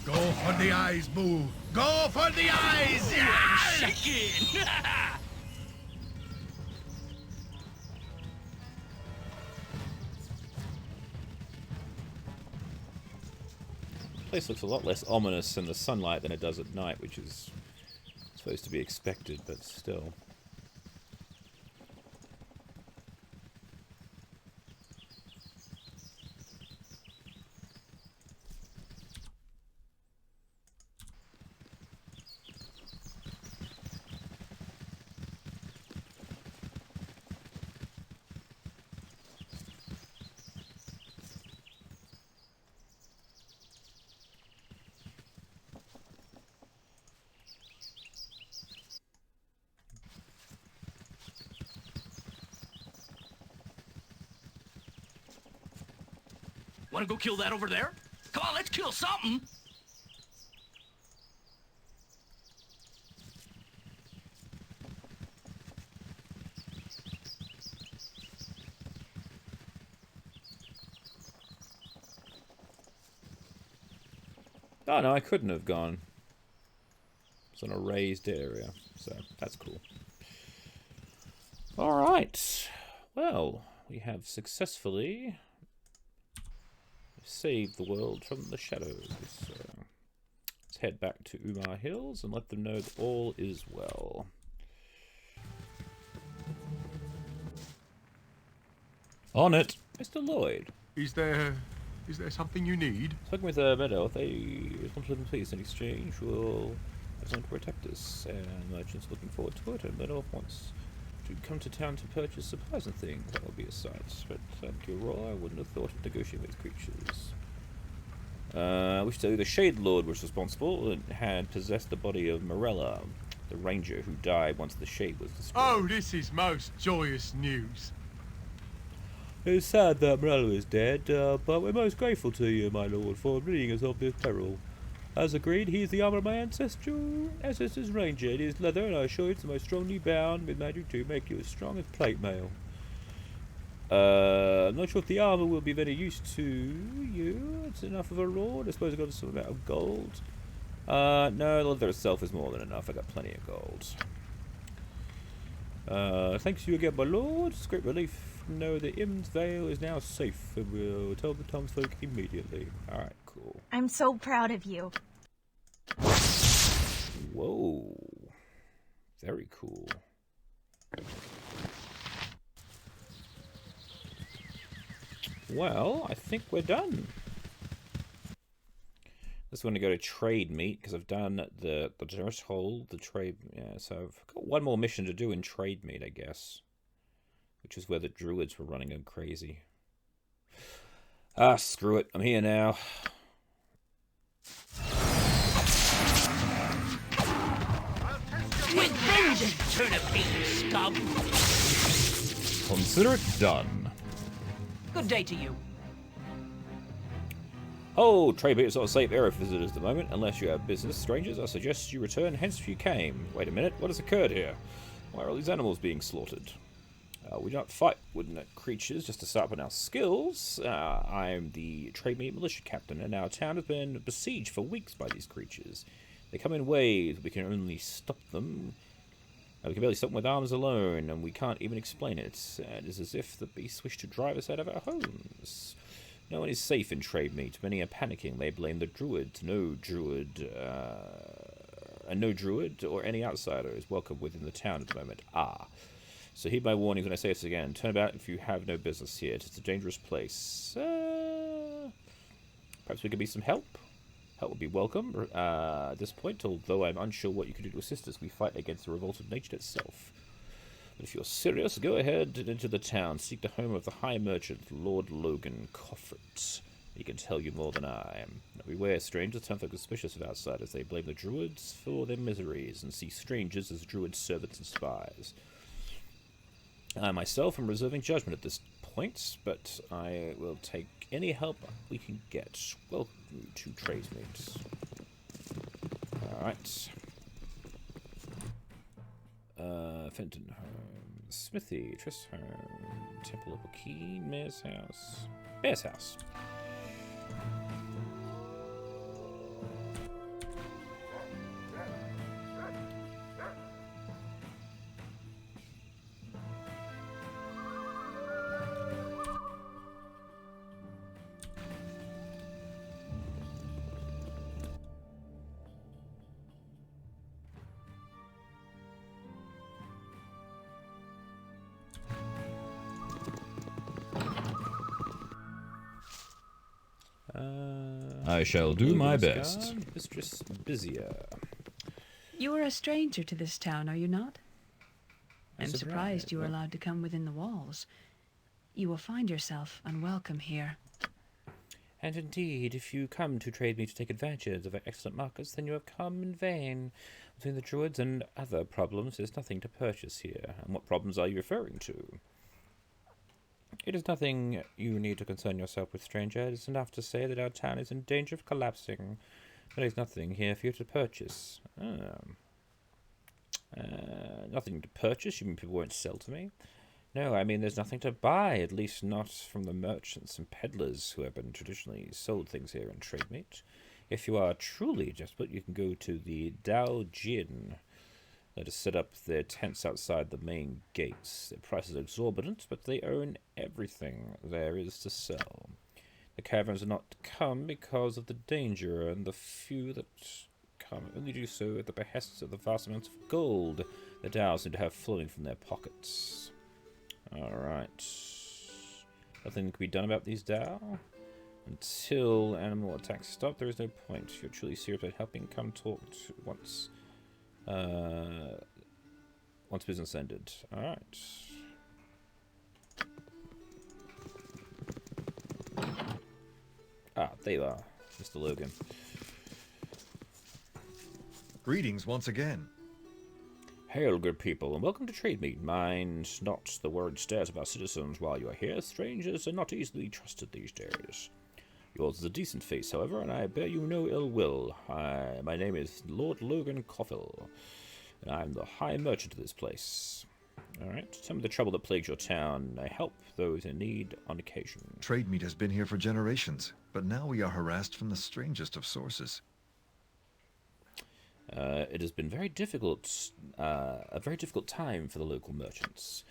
Go for the eyes, Boo! Go for the eyes! Chicken! The place looks a lot less ominous in the sunlight than it does at night, which is supposed to be expected, but still. Wanna go kill that over there? Come on, let's kill something! Oh no, I couldn't have gone. It's on a raised area, so that's cool. Alright. Well, we have successfully saved the world from the shadows. So let's head back to Umar Hills and let them know that all is well. On it. Mr. Lloyd. Is there something you need? Spoken with Meadow, they want to live in peace. In exchange, we'll have someone to protect us, and merchants looking forward to it, and Meadow wants to come to town to purchase supplies and things. That would be a sight. But Aurora, I wouldn't have thought of negotiating with creatures. I wish to tell you the Shadowlord was responsible and had possessed the body of Morella, the ranger who died once the shade was destroyed. Oh, this is most joyous news. It's sad that Morella is dead, but we're most grateful to you, my lord, for ridding us of this peril. As agreed, he is the armor of my ancestors' ranger. It is leather, and I assure you it's the most strongly bound with magic to make you as strong as plate mail. I'm not sure if the armor will be very used to you. It's enough of a reward. I suppose I got some amount of gold. No, the leather itself is more than enough. I got plenty of gold. Thanks you again, my lord. It's a great relief to know that Im's Vale is now safe, and we'll tell the townsfolk immediately. Alright, cool. I'm so proud of you. Whoa. Very cool. Well, I think we're done. Just want to go to trade meet because I've done the threshold, the trade. Yeah, so I've got one more mission to do in trade meet, I guess, which is where the druids were running them crazy. Ah, screw it! I'm here now. With vengeance, turnip bean scum! Consider it done. Good day to you. Oh, trade meet is not a safe area for visitors at the moment. Unless you have business, strangers, I suggest you return hence if you came. Wait a minute, what has occurred here? Why are all these animals being slaughtered? We do not fight wooden creatures just to sharpen our skills. I am the trade meet militia captain, and our town has been besieged for weeks by these creatures. They come in waves, we can only stop them. We can barely stop them with arms alone, and we can't even explain it. It is as if the beasts wish to drive us out of our homes. No one is safe in trade meet. Many are panicking. They blame the druids. No druid or any outsider is welcome within the town at the moment. So heed my warnings when I say this again. Turn about if you have no business here. It's a dangerous place. Perhaps we could be some help. Help would be welcome at this point, although I'm unsure what you can do to assist us. We fight against the revolt of nature itself. But if you're serious, go ahead and into the town. Seek the home of the High Merchant, Lord Logan Coffert. He can tell you more than I am. Beware, strangers turn suspicious of outsiders. They blame the druids for their miseries and see strangers as druid servants and spies. I myself am reserving judgment at this point, but I will take any help we can get. Welcome to Tradesmeet. Alright. Fenton Home. Smithy. Trist Home. Temple of Key. Mayor's House. Mayor's House. I shall do my best. Mistress Busier. You are a stranger to this town, are you not? I'm surprised you are allowed to come within the walls. You will find yourself unwelcome here. And indeed, if you come to trade me to take advantage of our excellent markets, then you have come in vain. Between the druids and other problems, there's nothing to purchase here. And what problems are you referring to? It is nothing you need to concern yourself with, stranger. It is enough to say that our town is in danger of collapsing. There is nothing here for you to purchase. Nothing to purchase? You mean people won't sell to me? No, I mean there's nothing to buy, at least not from the merchants and peddlers who have been traditionally sold things here in trade meet. If you are truly desperate, you can go to the Dao Jin. They just set up their tents outside the main gates. Their prices are exorbitant, but they own everything there is to sell. The caravans are not come because of the danger, and the few that come only do so at the behest of the vast amounts of gold the Daos seem to have flowing from their pockets. Alright. Nothing can be done about these Dao? Until animal attacks stop, there is no point. If you're truly serious about helping, come talk to once business ended. Alright. There you are, Mr. Logan. Greetings once again. Hail, good people, and welcome to Trade Meet. Mind not the worried stares of our citizens while you are here. Strangers are not easily trusted these days. Yours is a decent face, however, and I bear you no ill will. My name is Lord Logan Coffel, and I am the High Merchant of this place. Alright, tell me the trouble that plagues your town. I help those in need on occasion. Trade meat has been here for generations, but now we are harassed from the strangest of sources. It has been a very difficult time for the local merchants.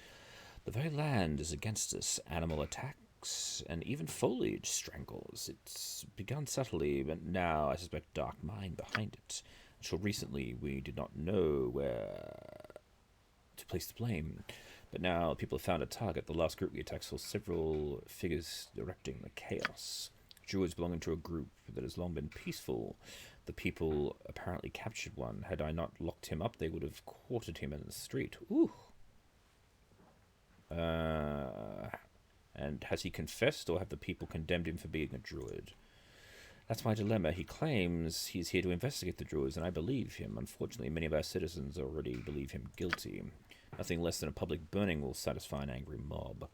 The very land is against us. Animal attacks and even foliage strangles. It's begun subtly, but now I suspect a dark mind behind it. Until recently, we did not know where to place the blame. But now people have found a target. The last group we attacked saw several figures directing the chaos. Druids belonging to a group that has long been peaceful. The people apparently captured one. Had I not locked him up, they would have quartered him in the street. Ooh. And has he confessed, or have the people condemned him for being a druid? That's my dilemma. He claims he's here to investigate the druids, and I believe him. Unfortunately, many of our citizens already believe him guilty. Nothing less than a public burning will satisfy an angry mob.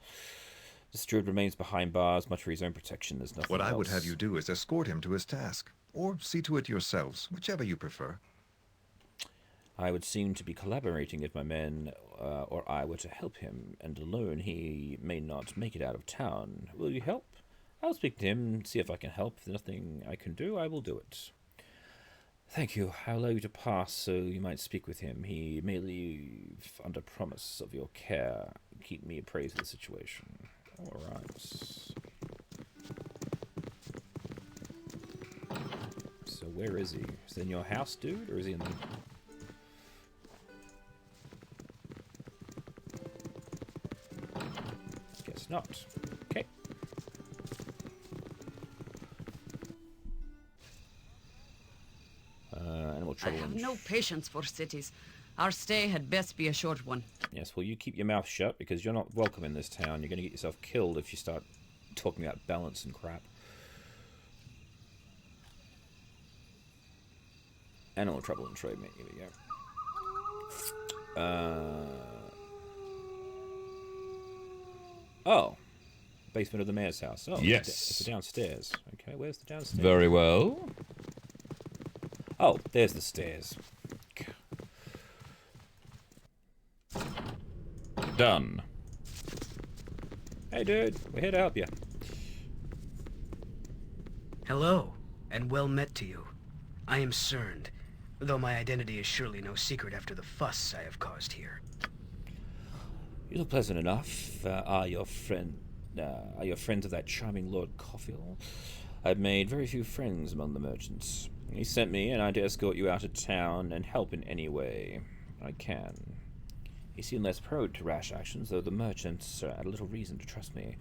This druid remains behind bars, much for his own protection. There's nothing What I else. would have you do is escort him to his task, or see to it yourselves, whichever you prefer. I would seem to be collaborating if my men or I were to help him, and alone he may not make it out of town. Will you help? I'll speak to him, see if I can help. If there's nothing I can do, I will do it. Thank you. I'll allow you to pass so you might speak with him. He may leave under promise of your care. Keep me appraised of the situation. All right. So where is he? Is he in your house, dude, or is he in the... Guess not. Okay. Animal I trouble. have no patience for cities. Our stay had best be a short one. Yes, well, you keep your mouth shut because you're not welcome in this town. You're going to get yourself killed if you start talking about balance and crap. Animal trouble and trade, mate. Here we go. Oh. Basement of the mayor's house. Oh, yes. It's the downstairs. Okay, where's the downstairs? Very well. Oh, there's the stairs. Done. Hey, dude. We're here to help you. Hello, and well met to you. I am Cerned, though my identity is surely no secret after the fuss I have caused here. You look pleasant enough. Are your friends of that charming Lord Coffiel? I've made very few friends among the merchants. He sent me, and I to escort you out of town and help in any way I can. He seemed less prone to rash actions, though the merchants had little reason to trust me.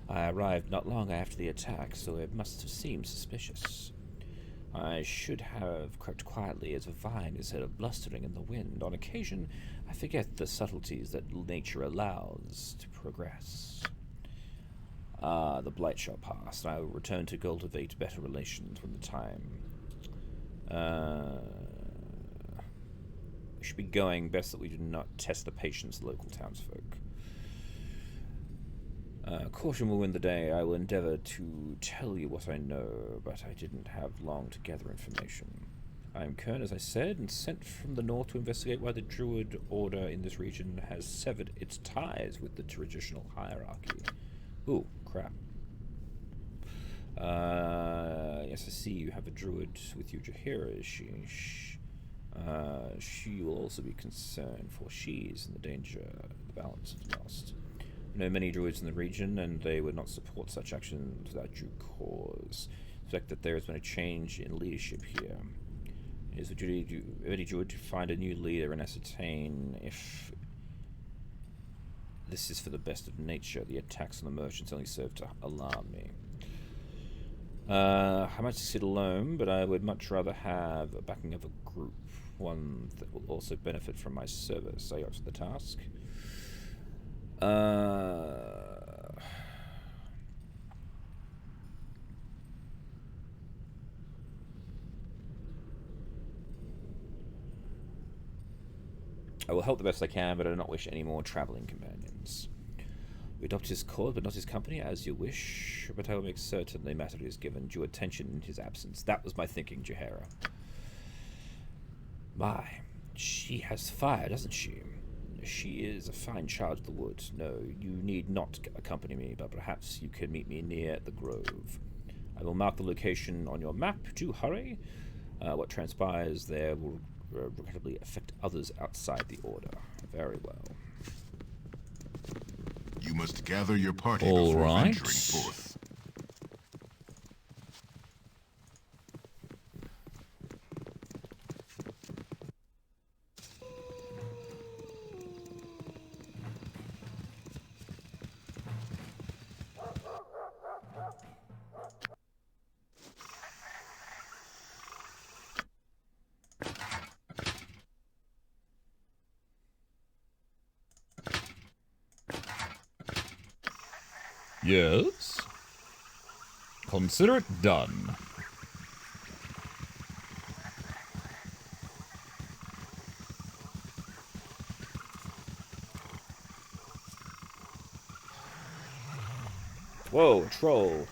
I arrived not long after the attack, so it must have seemed suspicious. I should have crept quietly as a vine instead of blustering in the wind. On occasion, I forget the subtleties that nature allows to progress. The blight shall pass, and I will return to cultivate better relations when the time... we should be going. Best that we do not test the patience of the local townsfolk. Caution will win the day. I will endeavor to tell you what I know, but I didn't have long to gather information. I am Kern, as I said, and sent from the north to investigate why the Druid order in this region has severed its ties with the traditional hierarchy. Ooh, crap. Yes, I see you have a Druid with you, Jaheira, is she? She will also be concerned, for she is in the danger the balance is lost. I know many druids in the region, and they would not support such actions without due cause. The fact that there has been a change in leadership here. It is the duty of any druid to find a new leader and ascertain if this is for the best of nature. The attacks on the merchants only serve to alarm me. I might succeed alone, but I would much rather have a backing of a group, one that will also benefit from my service. Are you up to the task? I will help the best I can, but I do not wish any more traveling companions. We adopt his cause, but not his company, as you wish. But I will make certain the matter is given due attention in his absence. That was my thinking, Jaheira. My, she has fire, doesn't she? She is a fine child of the wood. No, you need not accompany me, but perhaps you can meet me near the grove. I will mark the location on your map. Do hurry. What transpires there will regrettably affect others outside the Order. Very well. You must gather your party All before right. venturing forth. Yes? Consider it done. Whoa, troll.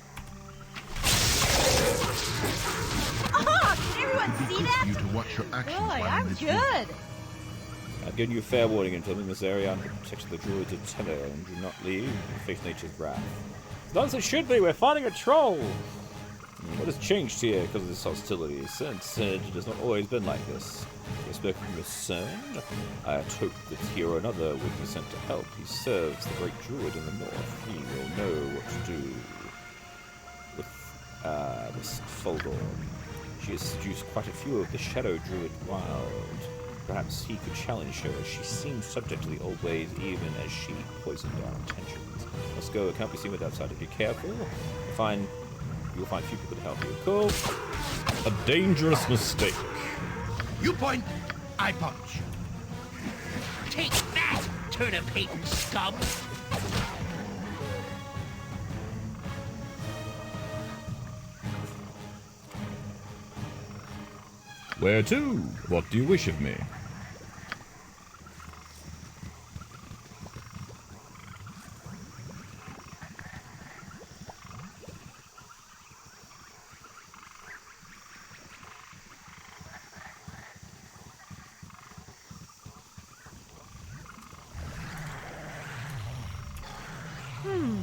Oh, can everyone see that? You to watch your actions Boy, while in I'm this good. I've given you fair warning until in this area under the protection of the druids of Tenor, and do not leave and face nature's wrath. It's not as it should be, we're fighting a troll! What has changed here because of this hostility? Since it has not always been like this. You're spoken from his son. I had hoped that he or another would be sent to help. He serves the great druid in the north. He will know what to do with this Baldurs. She has seduced quite a few of the shadow druid wild. Perhaps he could challenge her, as she seems subject to the old ways, even as she poisoned our intentions. Let's go. It can't be seen with outside. If you're careful, you'll find few people to help you. Cool. A dangerous mistake. You point, I punch. Take that, turnip-hating scum! Where to? What do you wish of me?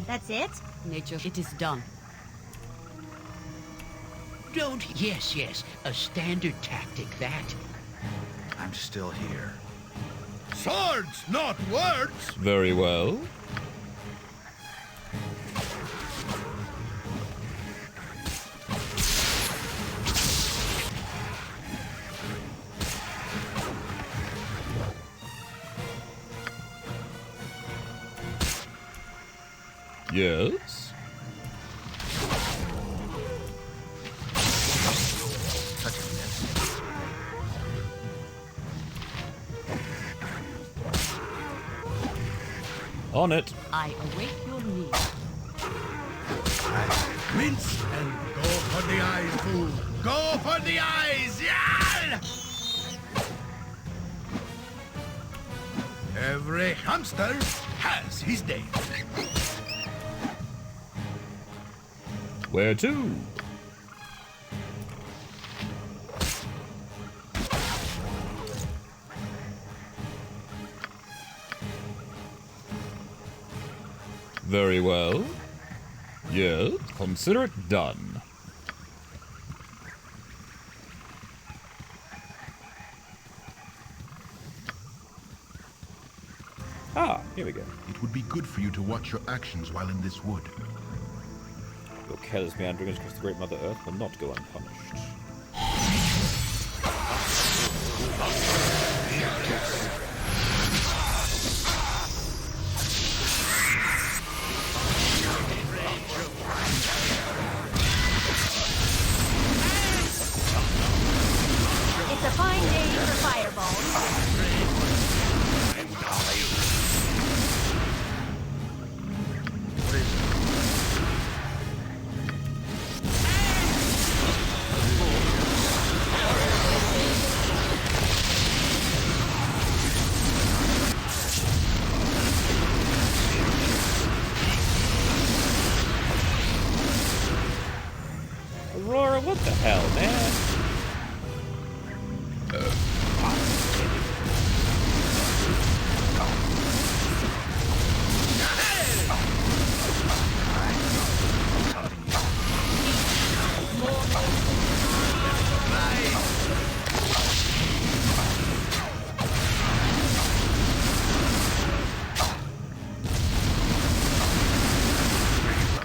That's it? Nature, it is done. Don't... Yes, a standard tactic, that. I'm still here. Swords, not words! Very well. Yes? On it. I await your need. Mince and go for the eyes, fool! Go for the eyes! Yeah! Every hamster has his day. Where to? Very well. Yes, consider it done. Ah, here we go. It would be good for you to watch your actions while in this wood. Your careless meanderings across the Great Mother Earth will not go unpunished. It's a fine day for fireballs.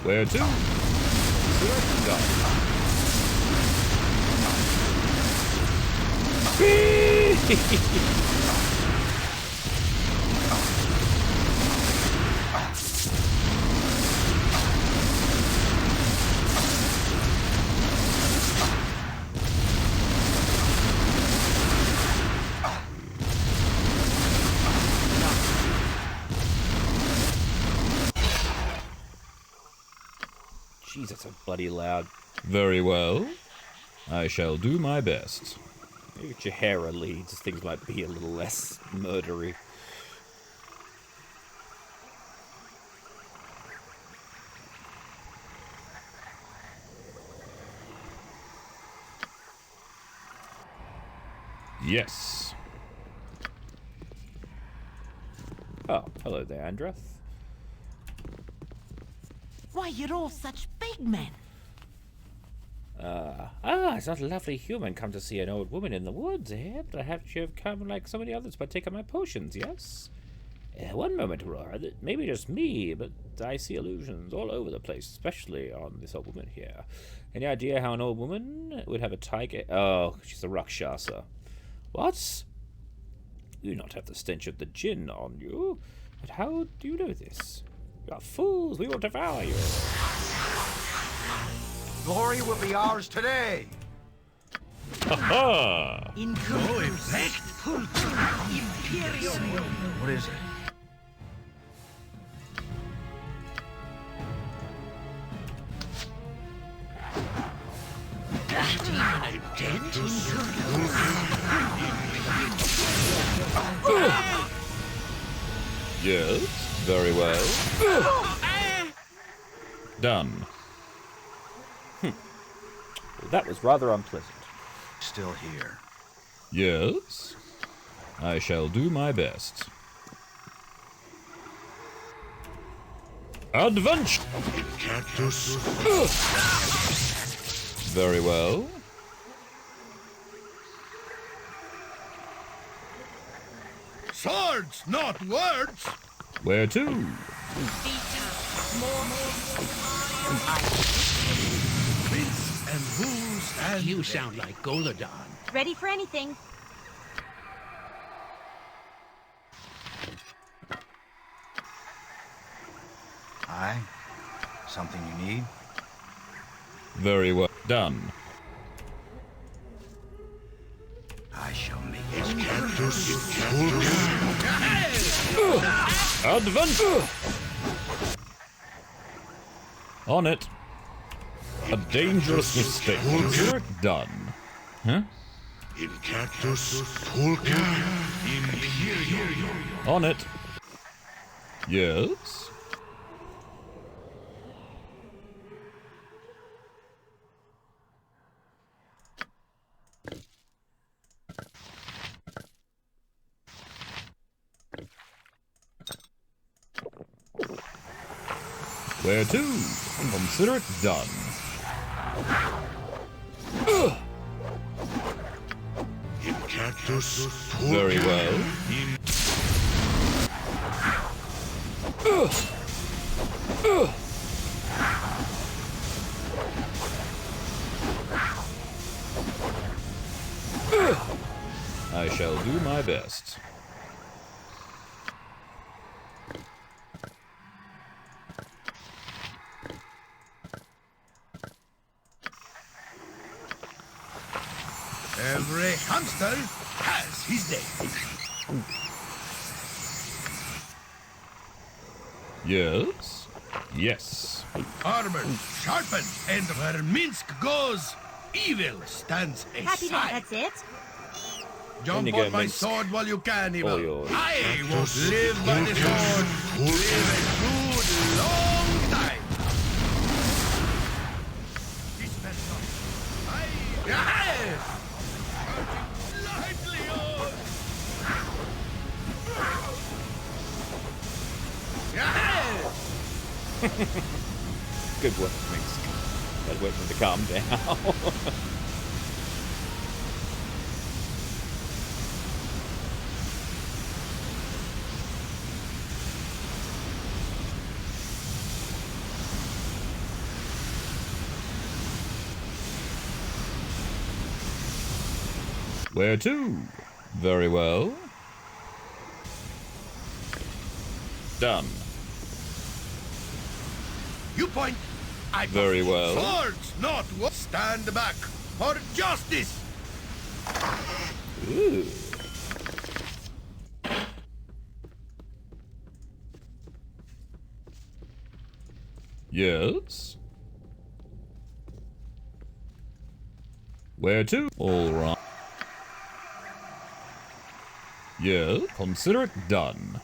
Where to? Jeez, that's so bloody loud. Very well. I shall do my best. Maybe if Jahara leads, things might be a little less murdery. Yes. Oh, hello there, Andreth. Why, you're all such big men. It's not a lovely human come to see an old woman in the woods, eh? Perhaps you have come like so many others partake of my potions, yes? One moment, Aurora, that maybe just me, but I see illusions all over the place, especially on this old woman here. Any idea how an old woman would have a tiger? Oh, she's a Rakshasa. What? You do not have the stench of the djinn on you, but how do you know this? You are fools, we will devour you. Glory will be ours today. Ha-ha! No effect. What is it? Yes, very well. Done. Well, that was rather unpleasant. Still here. Yes. I shall do my best. Adventure! Cactus. Very well. Swords, not words. Where to? Mince and booze and... You sound like Golodon. Ready for anything. Aye? Something you need? Very well. Done. I shall make Cactus. Adventure! On it. A dangerous mistake. Consider it done. Huh? In Cactus. Pulka. Imperial. On it. Yes? Where to? Consider it done. In Cactus. Very well. I shall do my best. Every hamster has his day. Yes? Yes. Armored, sharpened, and where Minsk goes, evil stands aside. Happy that that's it? Jump on my sword while you can, evil. I won't live by the sword. Live a good, long time. Good work, Minsk. Gotta wait for him to calm down. Where to? Very well. Done. You point. I Very well. Swords, not what. Stand back for justice. Ooh. Yes. Where to? All right. Yes. Consider it done.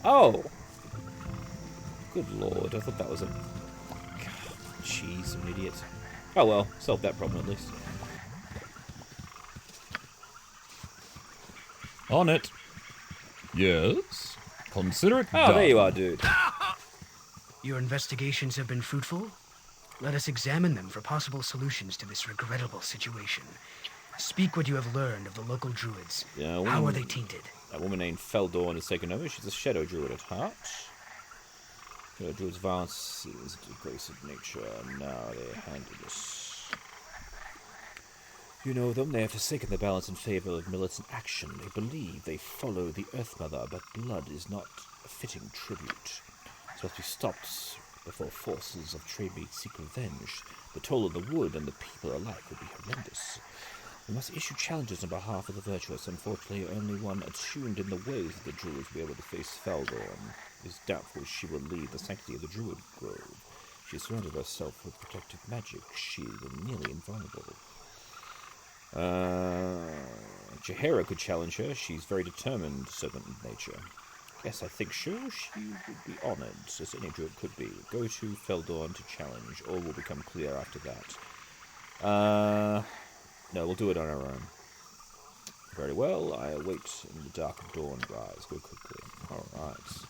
Oh! Good lord, I thought that was a... Jeez, I'm an idiot. Oh well, solved that problem at least. On it. Yes. Consider it Oh, done. there you are, dude. Your investigations have been fruitful? Let us examine them for possible solutions to this regrettable situation. Speak what you have learned of the local druids. Yeah, How are they tainted? A woman named Feldorn has taken over. She's a shadow druid at heart. Shadow druid's violence is a grace of nature. Now they handle this. You know them. They have forsaken the balance in favor of militant action. They believe they follow the Earth Mother, but blood is not a fitting tribute. It must be stopped before forces of trade meat seek revenge. The toll of the wood and the people alike will be horrendous. We must issue challenges on behalf of the virtuous. Unfortunately, only one attuned in the ways of the druids will be able to face Feldorn. It is doubtful she will leave the sanctity of the druid grove. She surrounded herself with protective magic. She is nearly invulnerable. Jahera could challenge her. She's very determined, servant of nature. Yes, I think sure she would be honored, as any druid could be. Go to Feldorn to challenge. All will become clear after that. No, we'll do it on our own. Very well. I await in the dark of dawn rise. Go quickly. Alright.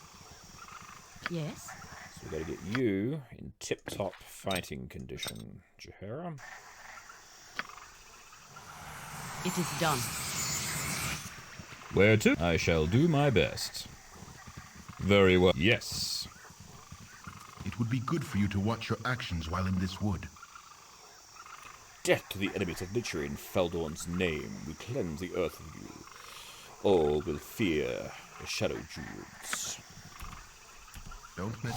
Yes? So we gotta get you in tip-top fighting condition. Jahera? It is done. Where to? I shall do my best. Very well. Yes. It would be good for you to watch your actions while in this wood. Death to the enemies of nature in Feldorn's name. We cleanse the earth of you. All will fear the shadow druids. Don't miss.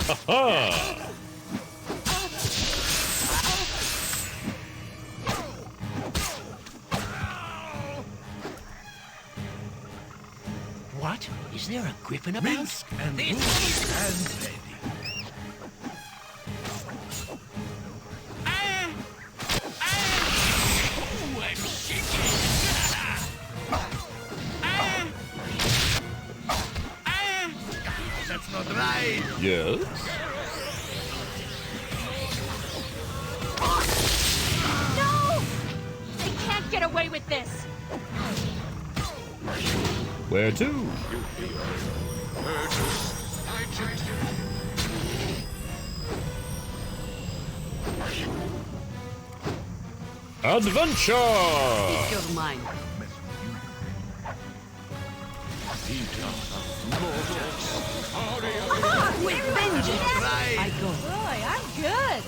Ha-ha! What? Is there a griffin about? Minsk and Goose and Lady. That's not right. Yes. No! They can't get away with this! Where to? Adventure! It's your mind. With vengeance! I go. Boy, I'm good!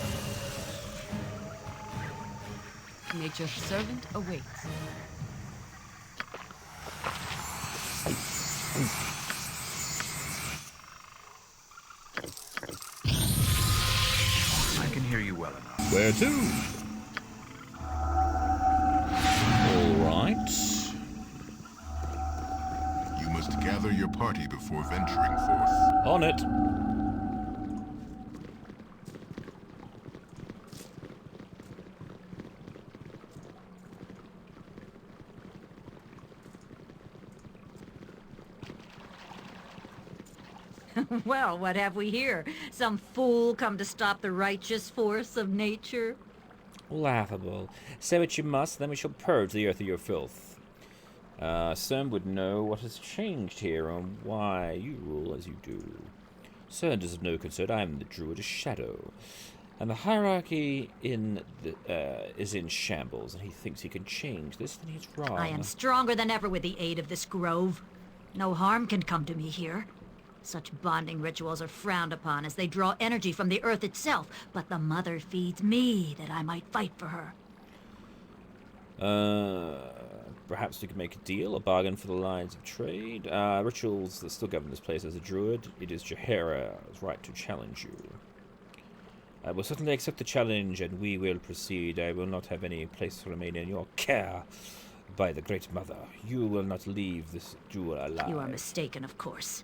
Nature's servant awaits. I can hear you well enough. Where to? All right. You must gather your party before venturing forth. On it. Well, what have we here? Some fool come to stop the righteous force of nature? Laughable. Say what you must, then we shall purge the earth of your filth. Some would know what has changed here and why you rule as you do. CERN is of no concern. I am the druid of shadow. And the hierarchy is in shambles, and he thinks he can change this, then he's wrong. I am stronger than ever with the aid of this grove. No harm can come to me here. Such bonding rituals are frowned upon as they draw energy from the earth itself, but the mother feeds me that I might fight for her. Perhaps we could make a deal, a bargain for the lines of trade. Rituals that still govern this place as a druid. It is Jahera's right to challenge you. I will certainly accept the challenge, and we will proceed. I will not have any place to remain in your care. By the Great Mother, you will not leave this jewel alive. You are mistaken, of course.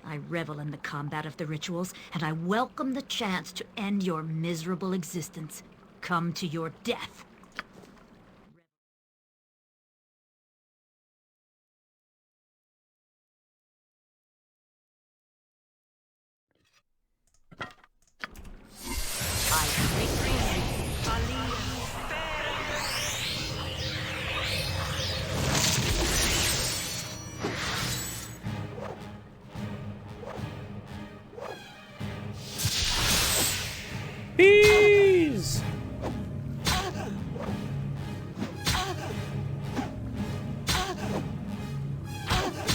I revel in the combat of the rituals, and I welcome the chance to end your miserable existence. Come to your death. Bees!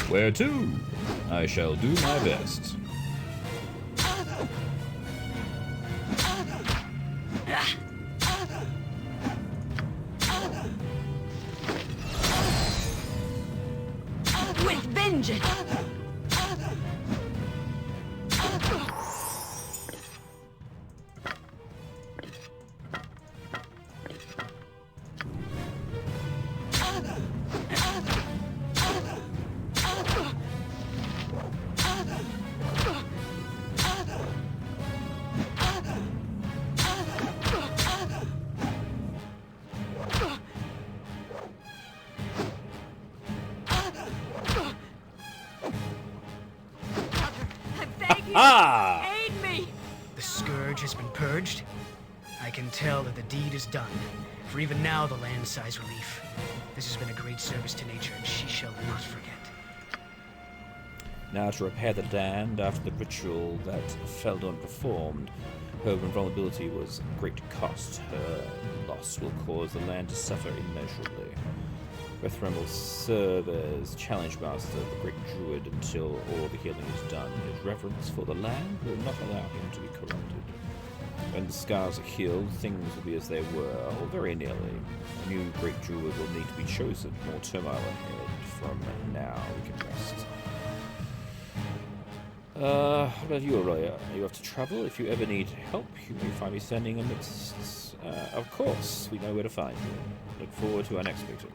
Where to? I shall do my best. With vengeance! Aid me! The scourge has been purged. I can tell that the deed is done, for even now the land sighs relief. This has been a great service to nature, and she shall not forget. Now to repair the land after the ritual that fell unperformed. Her invulnerability was great cost. Her loss will cause the land to suffer immeasurably. Brethren will serve as challenge master of the great druid until all the healing is done. His reverence for the land will not allow him to be corrupted. When the scars are healed, things will be as they were, or very nearly. A new great druid will need to be chosen. More turmoil ahead. From now, we can rest. What about you, Arroyo? Are you off to travel? If you ever need help, you may find me standing amidst... of course, we know where to find you. Look forward to our next meeting.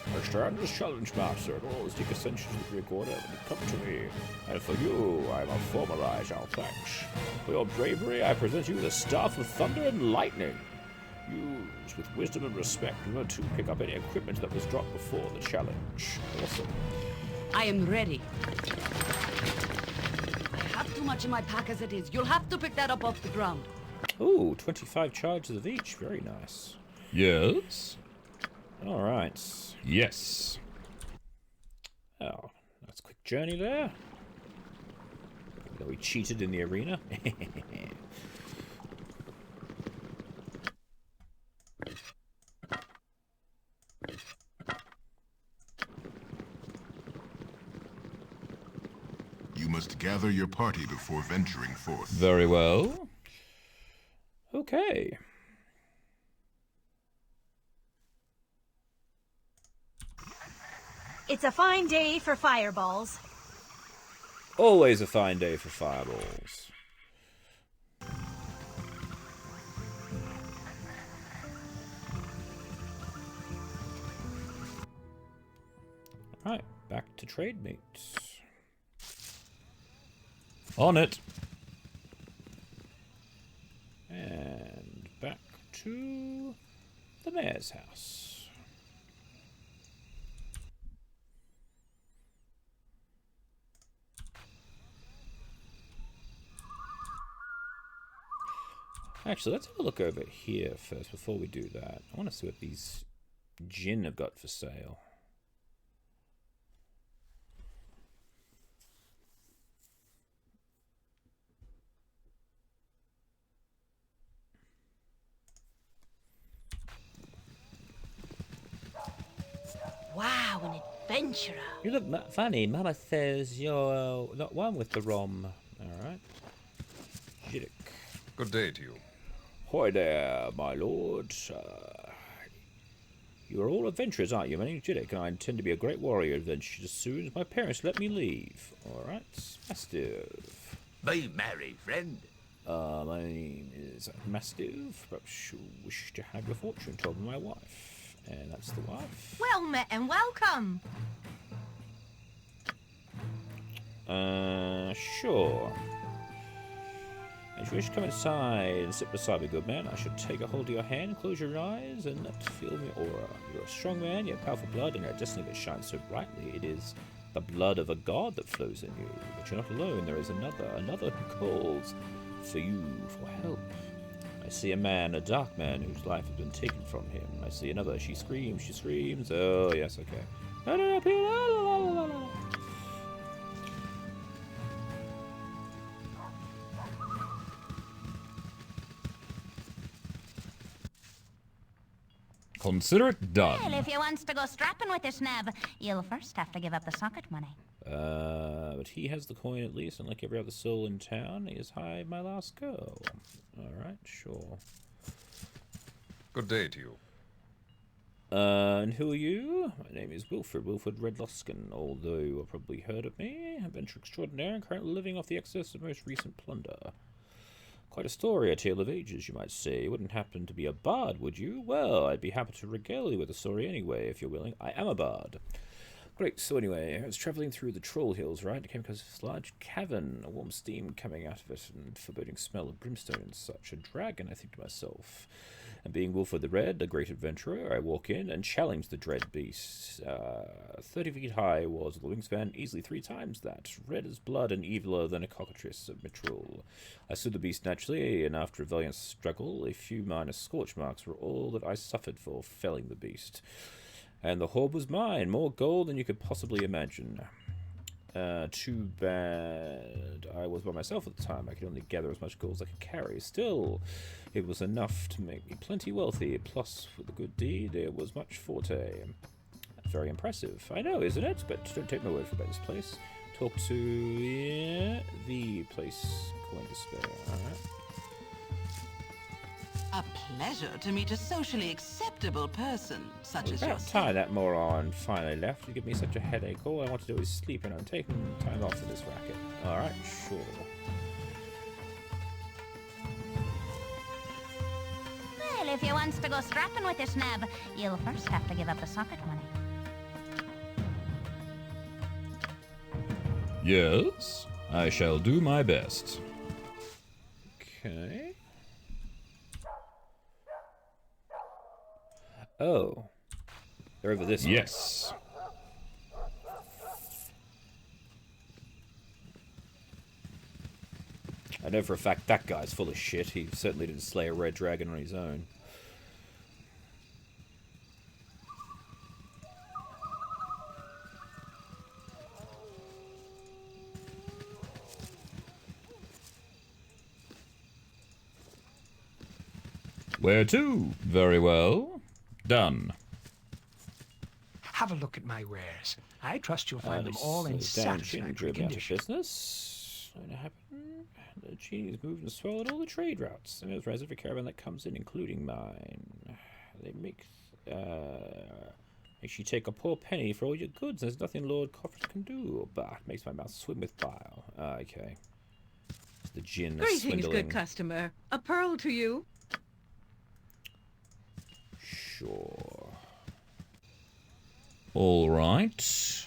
I stand as challenge master, and all seek ascension to the Greek Order when you come to me. And for you, I will formalize our thanks. For your bravery, I present you the Staff of Thunder and Lightning. Use with wisdom and respect. Do not to pick up any equipment that was dropped before the challenge. Awesome. I am ready. I have too much in my pack as it is. You'll have to pick that up off the ground. Ooh, 25 charges of each. Very nice. Yes? All right. Yes. Oh, that's a quick journey there. That we cheated in the arena. You must gather your party before venturing forth. Very well. Okay. It's a fine day for fireballs. Always a fine day for fireballs. Alright, back to trade meets. On it. And back to the mayor's house. Actually, let's have a look over here first before we do that. I want to see what these gin have got for sale. Wow, an adventurer. You look funny. Mama says you're not one with the rom. Alright. Jiddick. Good day to you. Hi there, my lord. You are all adventurers, aren't you? My name's Jiddick, and I intend to be a great warrior adventurer as soon as my parents let me leave. Alright, Mastiff. Be merry, friend. My name is Mastiff. Perhaps you wish to have your fortune told by my wife. And that's the wife. Well met and welcome. Sure. If you wish to come inside and sit beside me, good man, I should take a hold of your hand, close your eyes, and feel my aura. You're a strong man, you have powerful blood, and your destiny that shines so brightly. It is the blood of a god that flows in you. But you're not alone. There is another who calls for you for help. I see a man, a dark man, whose life has been taken from him. I see another. She screams. Oh, yes, okay. Consider it done. Well, if you wants to go strapping with this nab, you'll first have to give up the socket money. But he has the coin at least, and like every other soul in town, he is high my last go. Alright, sure. Good day to you. And who are you? My name is Wilfred Redloskin, although you have probably heard of me. Adventure extraordinaire and currently living off the excess of most recent plunder. Quite a story, a tale of ages, you might say. You wouldn't happen to be a bard, would you? Well, I'd be happy to regale you with a story anyway, if you're willing. I am a bard. Great, so anyway, I was travelling through the Troll Hills, right? I came across this large cavern, a warm steam coming out of it, and forbidding smell of brimstone and such. A dragon, I think to myself. And being Wilfred the Red, a great adventurer, I walk in and challenge the dread beast. 30 feet high was the wingspan, easily 3 times that. Red as blood and eviler than a cockatrice of Mithril. I slew the beast naturally, and after a valiant struggle, a few minor scorch marks were all that I suffered for felling the beast. And the hoard was mine, more gold than you could possibly imagine. Too bad I was by myself at the time. I could only gather as much gold as I could carry. Still, it was enough to make me plenty wealthy. Plus, with a good deed, there was much forte. Very impressive. I know, isn't it? But don't take my word for this place. Talk to the place going to spare. Alright. A pleasure to meet a socially acceptable person such as About yourself. time that moron finally left. You give me such a headache. All I want to do is sleep, and I'm taking time off for this racket. Alright, sure. Well, if you wants to go strapping with this nab, you'll first have to give up the socket money. Yes, I shall do my best. Okay. Oh. They're over this way. Yes. I know for a fact that guy's full of shit. He certainly didn't slay a red dragon on his own. Where to? Very well. Done. Have a look at my wares. I trust you'll find them all in satisfactory condition. Business. Going to happen. The genie's moved and swallowed all the trade routes. And there's reserve every caravan that comes in, including mine. They make you take a poor penny for all your goods. There's nothing Lord Coffers can do. But makes my mouth swim with bile. Okay. It's the gin Greetings, swindling. good customer. A pearl to you. Sure. All right.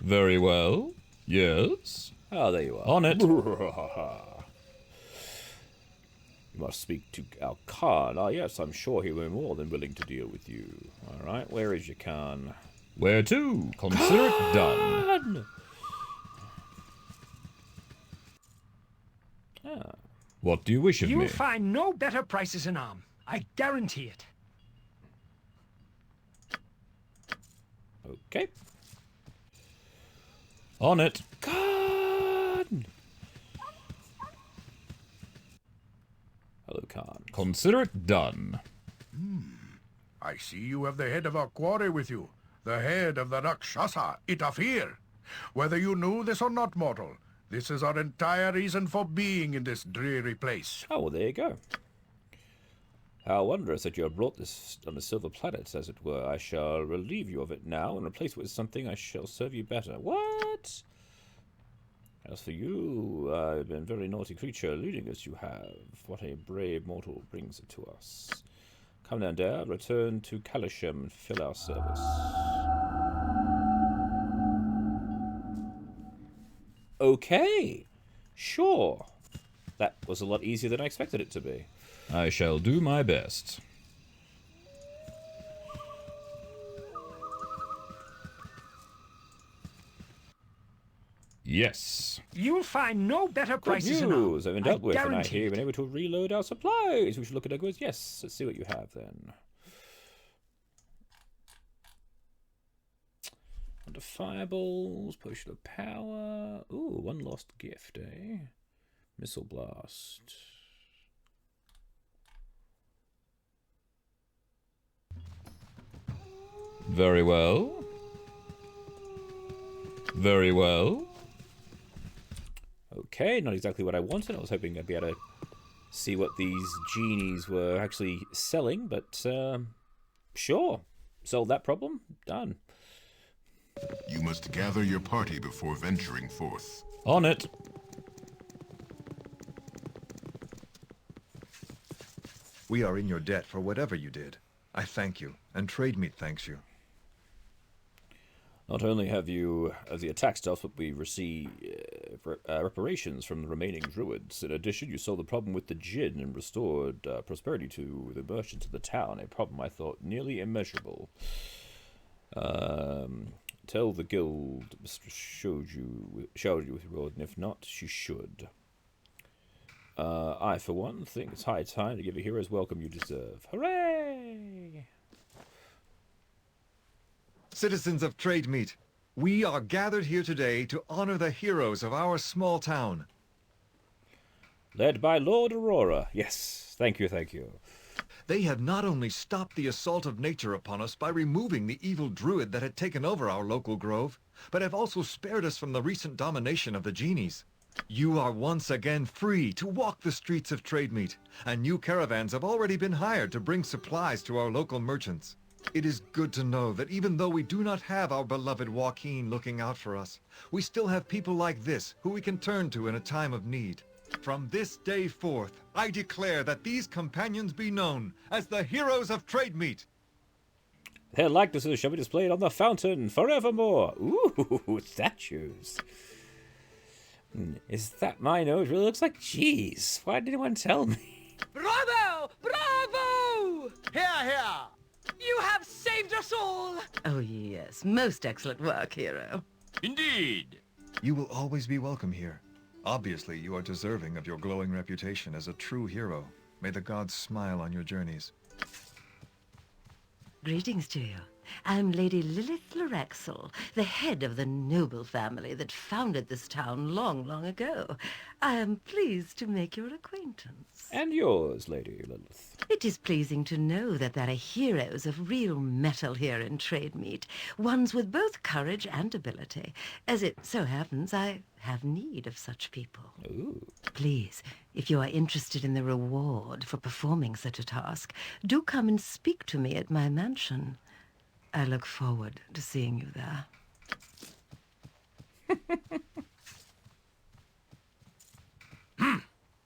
Very well. Yes. Oh, there you are. On it. You must speak to our Khan. Ah, yes, I'm sure he will be more than willing to deal with you. All right, where is your Khan? Where to? Consider it done. Ah. What do you wish of me? You'll find no better prices in Arm. I guarantee it. Okay. On it. Khan! Hello, Khan. Consider it done. I see you have the head of our quarry with you. the head of the Rakshasa, interfere. Whether you knew this or not, mortal, this is our entire reason for being in this dreary place. Oh, well, there you go. How wondrous that you have brought this on a silver planet, as it were. I shall relieve you of it now and replace it with something I shall serve you better. What? As for you, I've been a very naughty creature, leading as you have. What a brave mortal brings it to us. Come down, Nera, return to Kalisham and fulfill our service. Okay, sure. That was a lot easier than I expected it to be. I shall do my best. Yes. You'll find no better Good prices news. I've been dealt with, and I guarantee hear you've been able to reload our supplies. We should look at our goods. Yes, let's see what you have then. Under fireballs, potion of power. Ooh, one lost gift, eh? Missile blast. Very well. Very well. Okay, not exactly what I wanted. I was hoping I'd be able to see what these genies were actually selling, but sure. Solved that problem. Done. You must gather your party before venturing forth. On it. We are in your debt for whatever you did. I thank you, and Trademeat thanks you. Not only have you the attack stuff, but we receive reparations from the remaining druids. In addition, you solved the problem with the djinn and restored prosperity to the merchants of the town, a problem I thought nearly immeasurable. Tell the guild showed you with reward, and if not, she should. I, for one, think it's high time to give a hero's welcome you deserve. Hooray! Citizens of Trademeat, we are gathered here today to honor the heroes of our small town. Led by Lord Aurora. Yes, thank you, thank you. They have not only stopped the assault of nature upon us by removing the evil druid that had taken over our local grove, but have also spared us from the recent domination of the genies. You are once again free to walk the streets of Trademeat, and new caravans have already been hired to bring supplies to our local merchants. It is good to know that even though we do not have our beloved Joaquin looking out for us, we still have people like this who we can turn to in a time of need. From this day forth, I declare that these companions be known as the heroes of Trademeat. Their likenesses shall be displayed on the fountain forevermore. Ooh, statues. Is that my nose? Really looks like cheese. Why didn't anyone tell me? Bravo! Bravo! Here, here! You have saved us all! Oh, yes. Most excellent work, hero. Indeed! You will always be welcome here. Obviously, you are deserving of your glowing reputation as a true hero. May the gods smile on your journeys. Greetings to you. I'm Lady Lilith Lorexel, the head of the noble family that founded this town long, long ago. I am pleased to make your acquaintance. And yours, Lady Lilith. It is pleasing to know that there are heroes of real metal here in Trademeat, ones with both courage and ability. As it so happens, I have need of such people. Ooh. Please, if you are interested in the reward for performing such a task, do come and speak to me at my mansion. I look forward to seeing you there.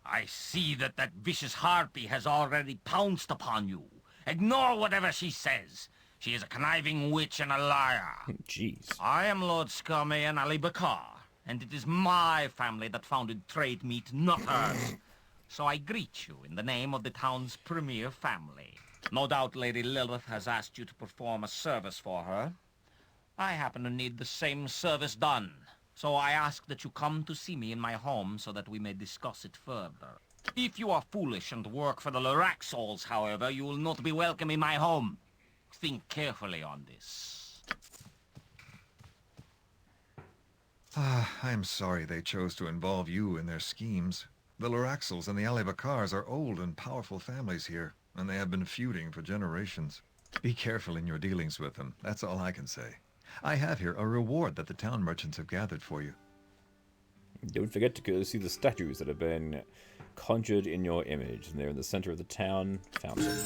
I see that vicious harpy has already pounced upon you. Ignore whatever she says. She is a conniving witch and a liar. Jeez. I am Lord Scummy and Ali Bakar, and it is my family that founded Trademeat, not hers. So I greet you in the name of the town's premier family. No doubt Lady Lilith has asked you to perform a service for her. I happen to need the same service done, so I ask that you come to see me in my home so that we may discuss it further. If you are foolish and work for the Loraxals, however, you will not be welcome in my home. Think carefully on this. I am sorry they chose to involve you in their schemes. The Loraxals and the Alibakars are old and powerful families here, and they have been feuding for generations. Be careful in your dealings with them. That's all I can say. I have here a reward that the town merchants have gathered for you. Don't forget to go see the statues that have been conjured in your image. And they're in the center of the town fountain.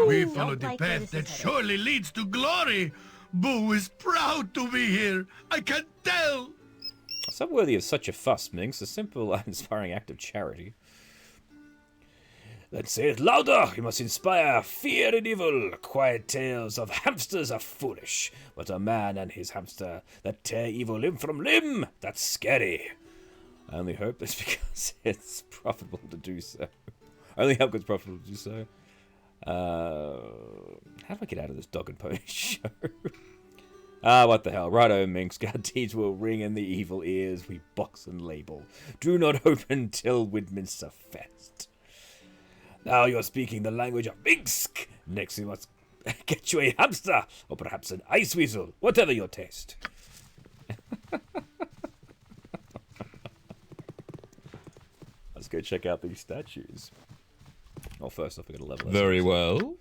We follow the path that surely leads to glory. Boo is proud to be here. I can tell. It's not worthy of such a fuss, Minx. A simple and inspiring act of charity. Let's say it louder! You must inspire fear and evil. Quiet tales of hamsters are foolish, but a man and his hamster that tear evil limb from limb, that's scary. I only hope it's because it's profitable to do so. I only hope it's profitable to do so. How do I get out of this dog and pony show? What the hell. Righto, Minx. Our deeds will ring in the evil ears we box and label. Do not open till Widminster Fest. Now you're speaking the language of Minsk. Next we must get you a hamster, or perhaps an ice weasel, whatever your taste. Let's go check out these statues. Oh, first off, we're going to level. Very well.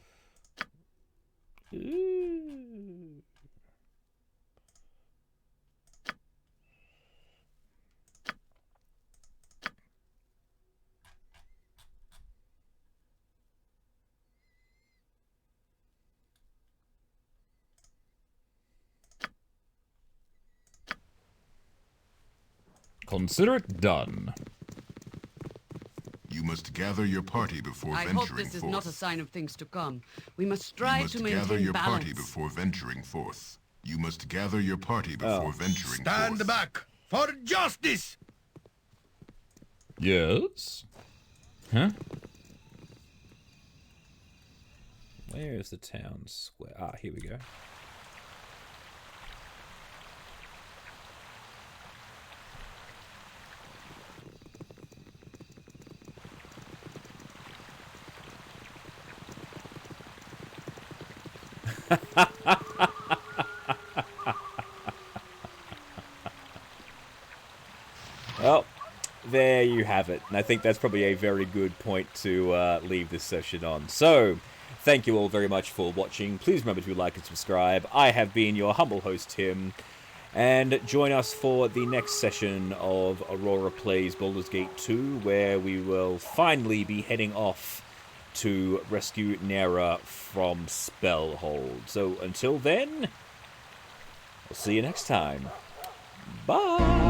Consider it done. You must gather your party before I venturing hope this is forth. not a sign of things to come. We must You strive must to gather maintain your balance. party before venturing forth. You must gather your party before venturing Stand forth. back for justice. Yes? Huh? Where is the town square? Ah, here we go. Well, there you have it. And I think that's probably a very good point to leave this session on. So, thank you all very much for watching. Please remember to like and subscribe. I have been your humble host, Tim. And join us for the next session of Aurora Plays Baldur's Gate 2, where we will finally be heading off to rescue Nera from Spellhold. So until then, we'll see you next time. Bye!